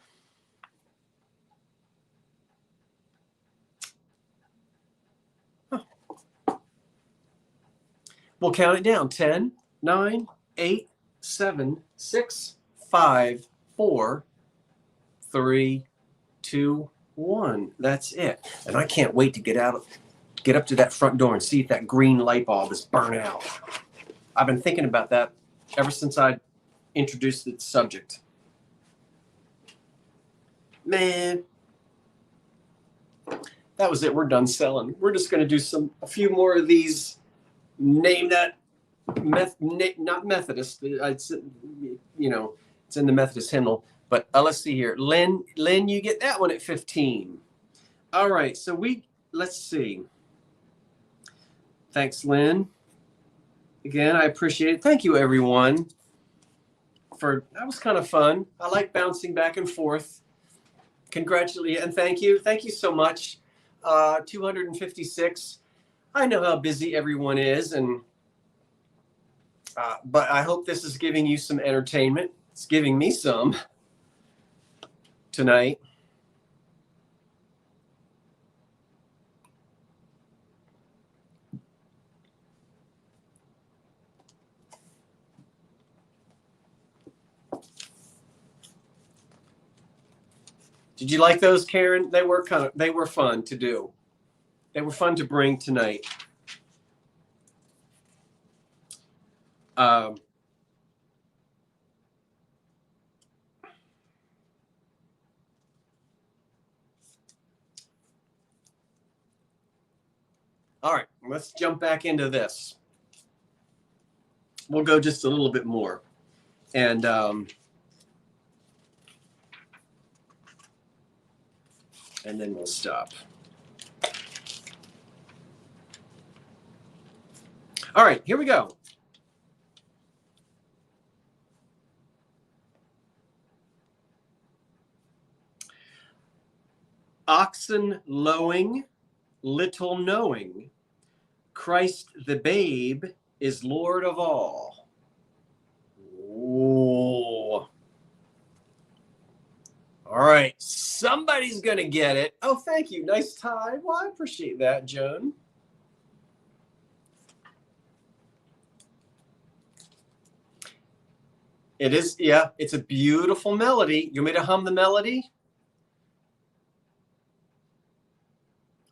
We'll count it down. 10, 9, 8, 7, 6, 5, 4, 3, 2, 1. That's it. And I can't wait to get up to that front door and see if that green light bulb is burnt out. I've been thinking about that ever since I introduced the subject. Man, that was it. We're done selling. We're just going to do a few more of these. Name that, not Methodist. It's, it's in the Methodist hymnal. But let's see here. Lynn, you get that one at 15. All right. So let's see. Thanks, Lynn. Again, I appreciate it. Thank you, everyone. That was kind of fun. I like bouncing back and forth. Congratulations and thank you. Thank you so much. 256. I know how busy everyone is, but I hope this is giving you some entertainment. It's giving me some tonight. Did you like those, Karen? They were fun to do. They were fun to bring tonight. All right, let's jump back into this. We'll go just a little bit more. And then we'll stop. All right, here we go. Oxen lowing, little knowing, Christ the babe is Lord of all. Ooh. All right, somebody's going to get it. Oh, thank you. Nice tie. Well, I appreciate that, Joan. It is, yeah, it's a beautiful melody. You want me to hum the melody?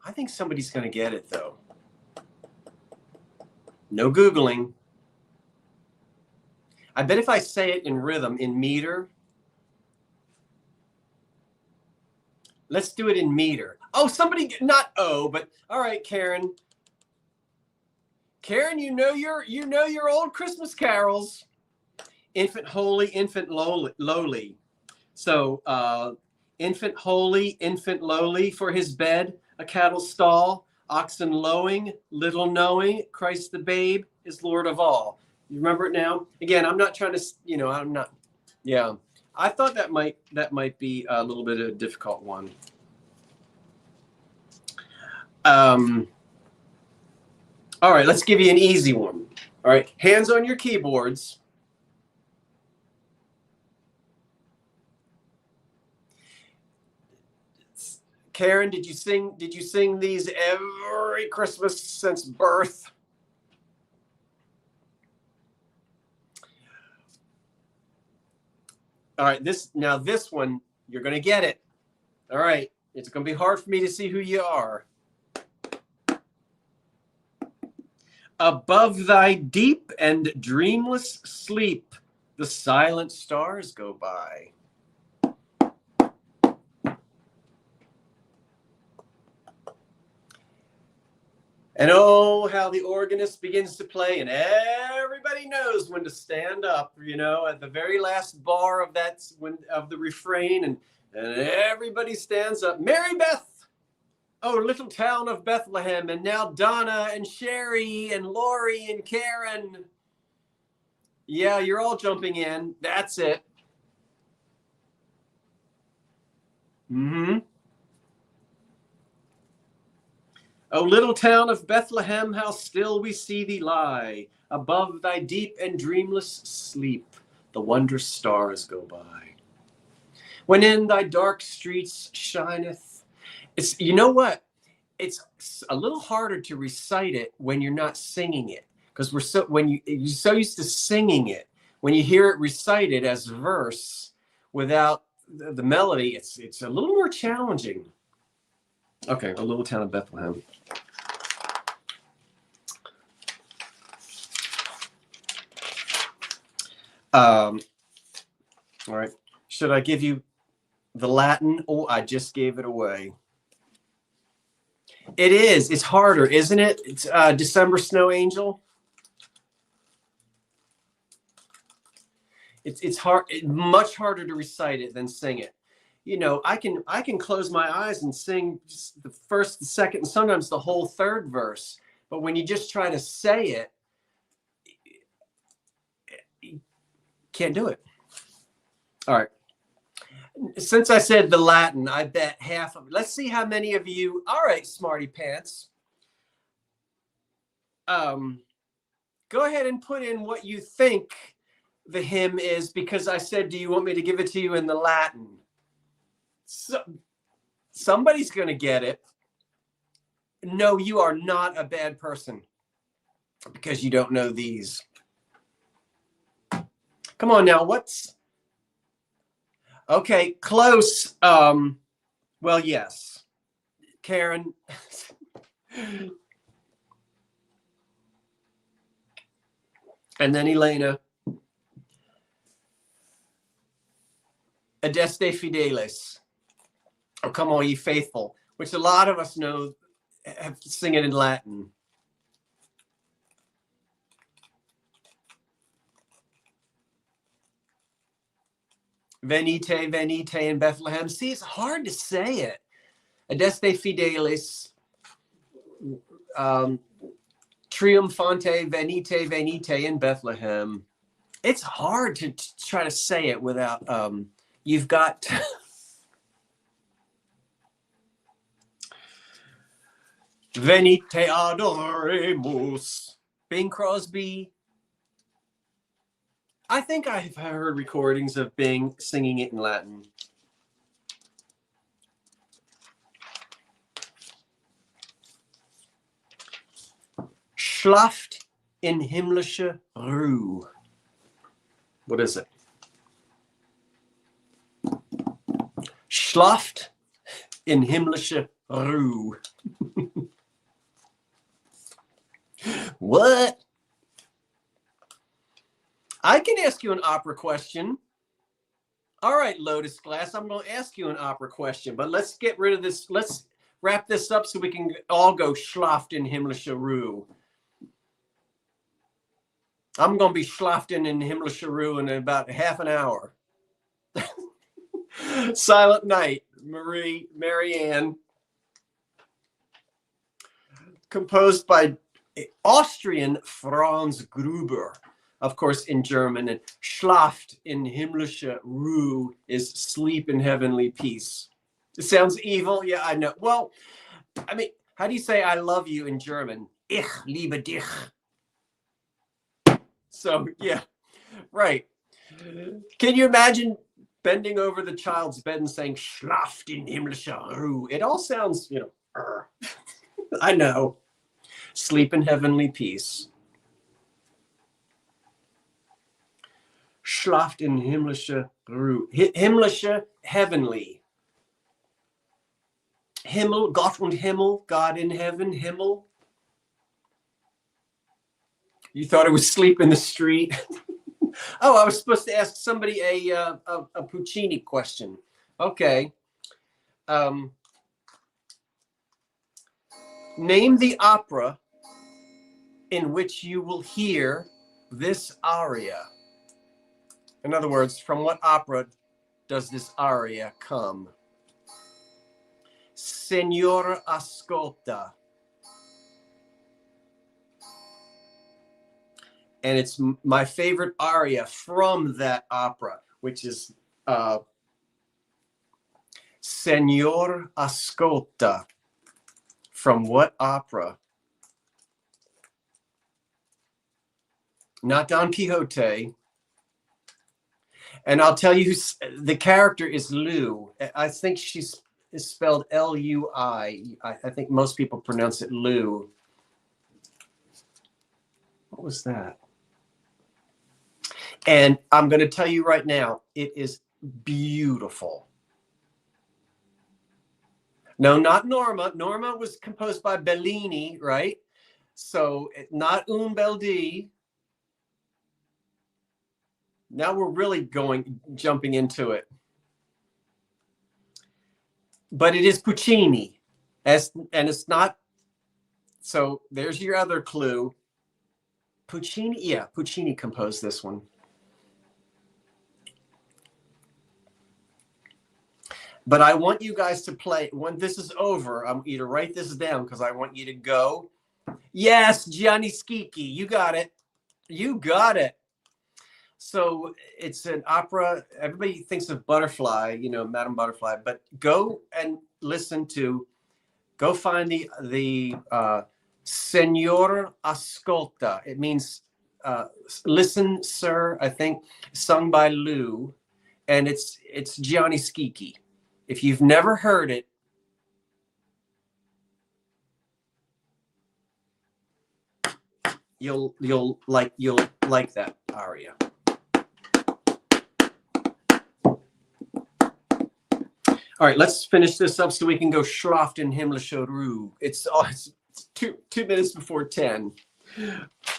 I think somebody's going to get it, though. No Googling. I bet if I say it in rhythm, in meter. Let's do it in meter. Oh, somebody, not oh, but all right, Karen. Karen, you know your old Christmas carols. Infant holy, infant lowly. So infant holy, infant lowly, for his bed, a cattle stall, oxen lowing, little knowing, Christ the babe is Lord of all. You remember it now? Again, I'm not trying to, I'm not, yeah. I thought that might be a little bit of a difficult one. All right, let's give you an easy one. All right, hands on your keyboards. Karen, did you sing these every Christmas since birth? All right, this one, you're going to get it. All right, it's going to be hard for me to see who you are. Above thy deep and dreamless sleep, the silent stars go by. And oh, how the organist begins to play, and everybody knows when to stand up, you know, at the very last bar of the refrain, and everybody stands up. Mary Beth, oh, little town of Bethlehem, and now Donna and Sherry and Lori and Karen. Yeah, you're all jumping in. That's it. Mm-hmm. O little town of Bethlehem, how still we see thee lie. Above thy deep and dreamless sleep, the wondrous stars go by. When in thy dark streets shineth, it's, you know what? It's a little harder to recite it when you're not singing it, because you're so used to singing it. When you hear it recited as verse without the melody, it's a little more challenging. Okay, a little town of Bethlehem. All right. Should I give you the Latin? Oh, I just gave it away. It is. It's harder, isn't it? It's December Snow Angel. It's hard. Much harder to recite it than sing it. You know, I can close my eyes and sing just the first, the second, and sometimes the whole third verse. But when you just try to say it, you can't do it. All right. Since I said the Latin, I bet half of it. Let's see how many of you. All right, smarty pants. Go ahead and put in what you think the hymn is, because I said, do you want me to give it to you in the Latin? So, somebody's going to get it. No, you are not a bad person because you don't know these. Come on now, what's... Okay, close. Well, yes. Karen. And then Elena. Adeste Fideles. Oh, come on, ye faithful, which a lot of us know, have to sing it in Latin. Venite, venite in Bethlehem. See, it's hard to say it. Adeste Fidelis. Triumphante, venite, venite in Bethlehem. It's hard to try to say it without, you've got... Venite adoremus. Bing Crosby. I think I've heard recordings of Bing singing it in Latin. Schlaft in himmlische Ruhe. What is it? Schlaft in himmlische Ruhe. What? I can ask you an opera question. All right, Lotus Glass, I'm going to ask you an opera question, but let's get rid of this. Let's wrap this up so we can all go schlaft in himmlische Ruhe. I'm going to be schlafting in himmlische Ruhe in about half an hour. Silent Night, Mary Ann. Composed by Austrian Franz Gruber, of course, in German. And Schlaft in himmlische Ruhe is sleep in heavenly peace. It sounds evil. Yeah, I know. Well, I mean, how do you say I love you in German? Ich liebe dich. So, yeah, right. Can you imagine bending over the child's bed and saying, "Schlaft in himmlischer Ruhe." It all sounds, I know. Sleep in heavenly peace. Schlaft in himmlischer Ruhe. Himmlische, heavenly. Himmel, Gott und Himmel, God in heaven, Himmel. You thought it was sleep in the street? Oh, I was supposed to ask somebody a Puccini question. Okay. Name the opera in which you will hear this aria. In other words, from what opera does this aria come? Signor ascolta. And it's my favorite aria from that opera, which is Signor ascolta. From what opera? Not Don Quixote. And I'll tell you, the character is Lou. I think is spelled L-U-I. I think most people pronounce it Lou. What was that? And I'm going to tell you right now, it is beautiful. No, not Norma. Norma was composed by Bellini, right? So not Un Bel Dì. Now we're really jumping into it. But it is Puccini. And it's not. So there's your other clue. Puccini, yeah, Puccini composed this one. But I want you guys to play, when this is over, I want you to write this down because I want you to go. Yes, Gianni Schicchi, you got it. You got it. So it's an opera. Everybody thinks of Butterfly, Madame Butterfly, but go and listen to, go find the Signor Ascolta. It means listen, sir, I think, sung by Lou, and it's Gianni Schicchi. If you've never heard it, you'll like that aria. All right, let's finish this up so we can go Schlaft in himmlischer Ruhe. It's two minutes before 10.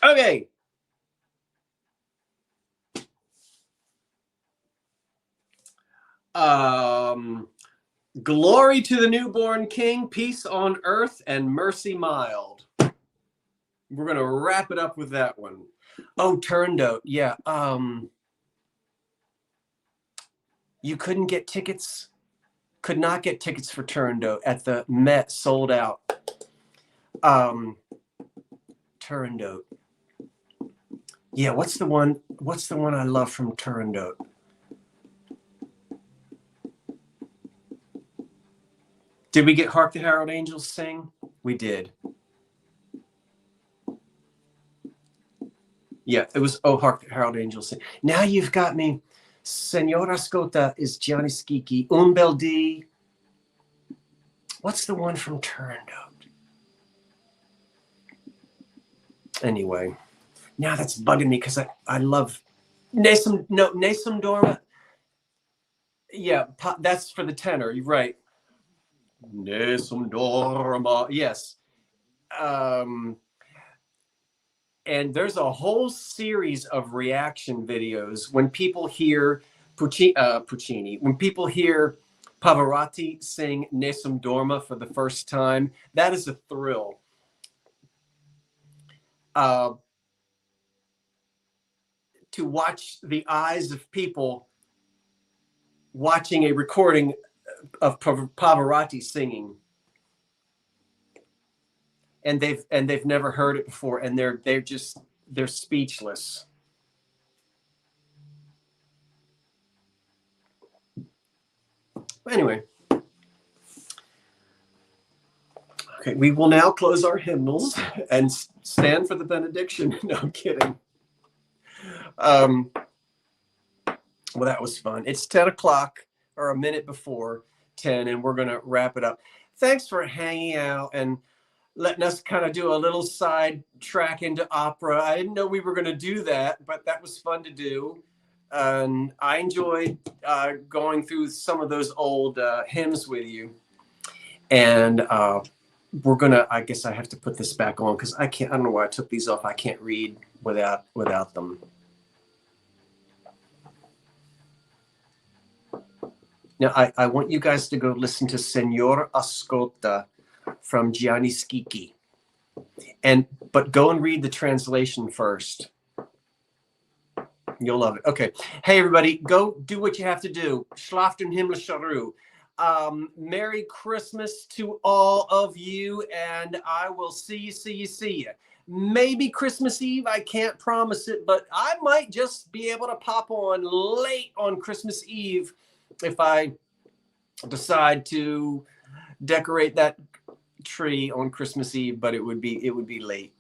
Okay. Glory to the newborn King, peace on earth and mercy mild. We're going to wrap it up with that one. Oh, Turandot. Yeah. You couldn't get tickets. Could not get tickets for Turandot at the Met, sold out. Turandot. Yeah, what's the one I love from Turandot? Did we get Hark the Herald Angels sing? We did. Yeah, it was Hark the Herald Angels sing. Now you've got me. Signor Ascolta is Gianni Schicchi. Un Bel Dì. What's the one from Turandot? Anyway, now that's bugging me because I love Nessun Dorma. Yeah, that's for the tenor. You're right. Nessun Dorma. Yes. And there's a whole series of reaction videos when people hear Puccini, when people hear Pavarotti sing Nessun Dorma for the first time. That is a thrill. To watch the eyes of people watching a recording of Pavarotti singing, and they've never heard it before, and they're speechless. Anyway, okay, we will now close our hymnals and stand for the benediction. No, I'm kidding. Well, that was fun. It's 10 o'clock or a minute before 10, and we're going to wrap it up. Thanks for hanging out and letting us kind of do a little side track into opera. I didn't know we were going to do that, but that was fun to do. And I enjoyed going through some of those old hymns with you. And we're going to, I guess I have to put this back on because I don't know why I took these off. I can't read without them. Now, I want you guys to go listen to Signor Ascolta from Gianni Schicchi. But go and read the translation first. You'll love it. Okay. Hey, everybody, go do what you have to do. Schlaft im himmlischer Ruhe. Merry Christmas to all of you, and I will see you. Maybe Christmas Eve. I can't promise it, but I might just be able to pop on late on Christmas Eve if I decide to decorate that tree on Christmas Eve, but it would be late.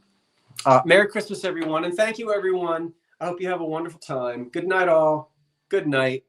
Merry Christmas, everyone, and thank you, everyone. I hope you have a wonderful time. Good night, all. Good night.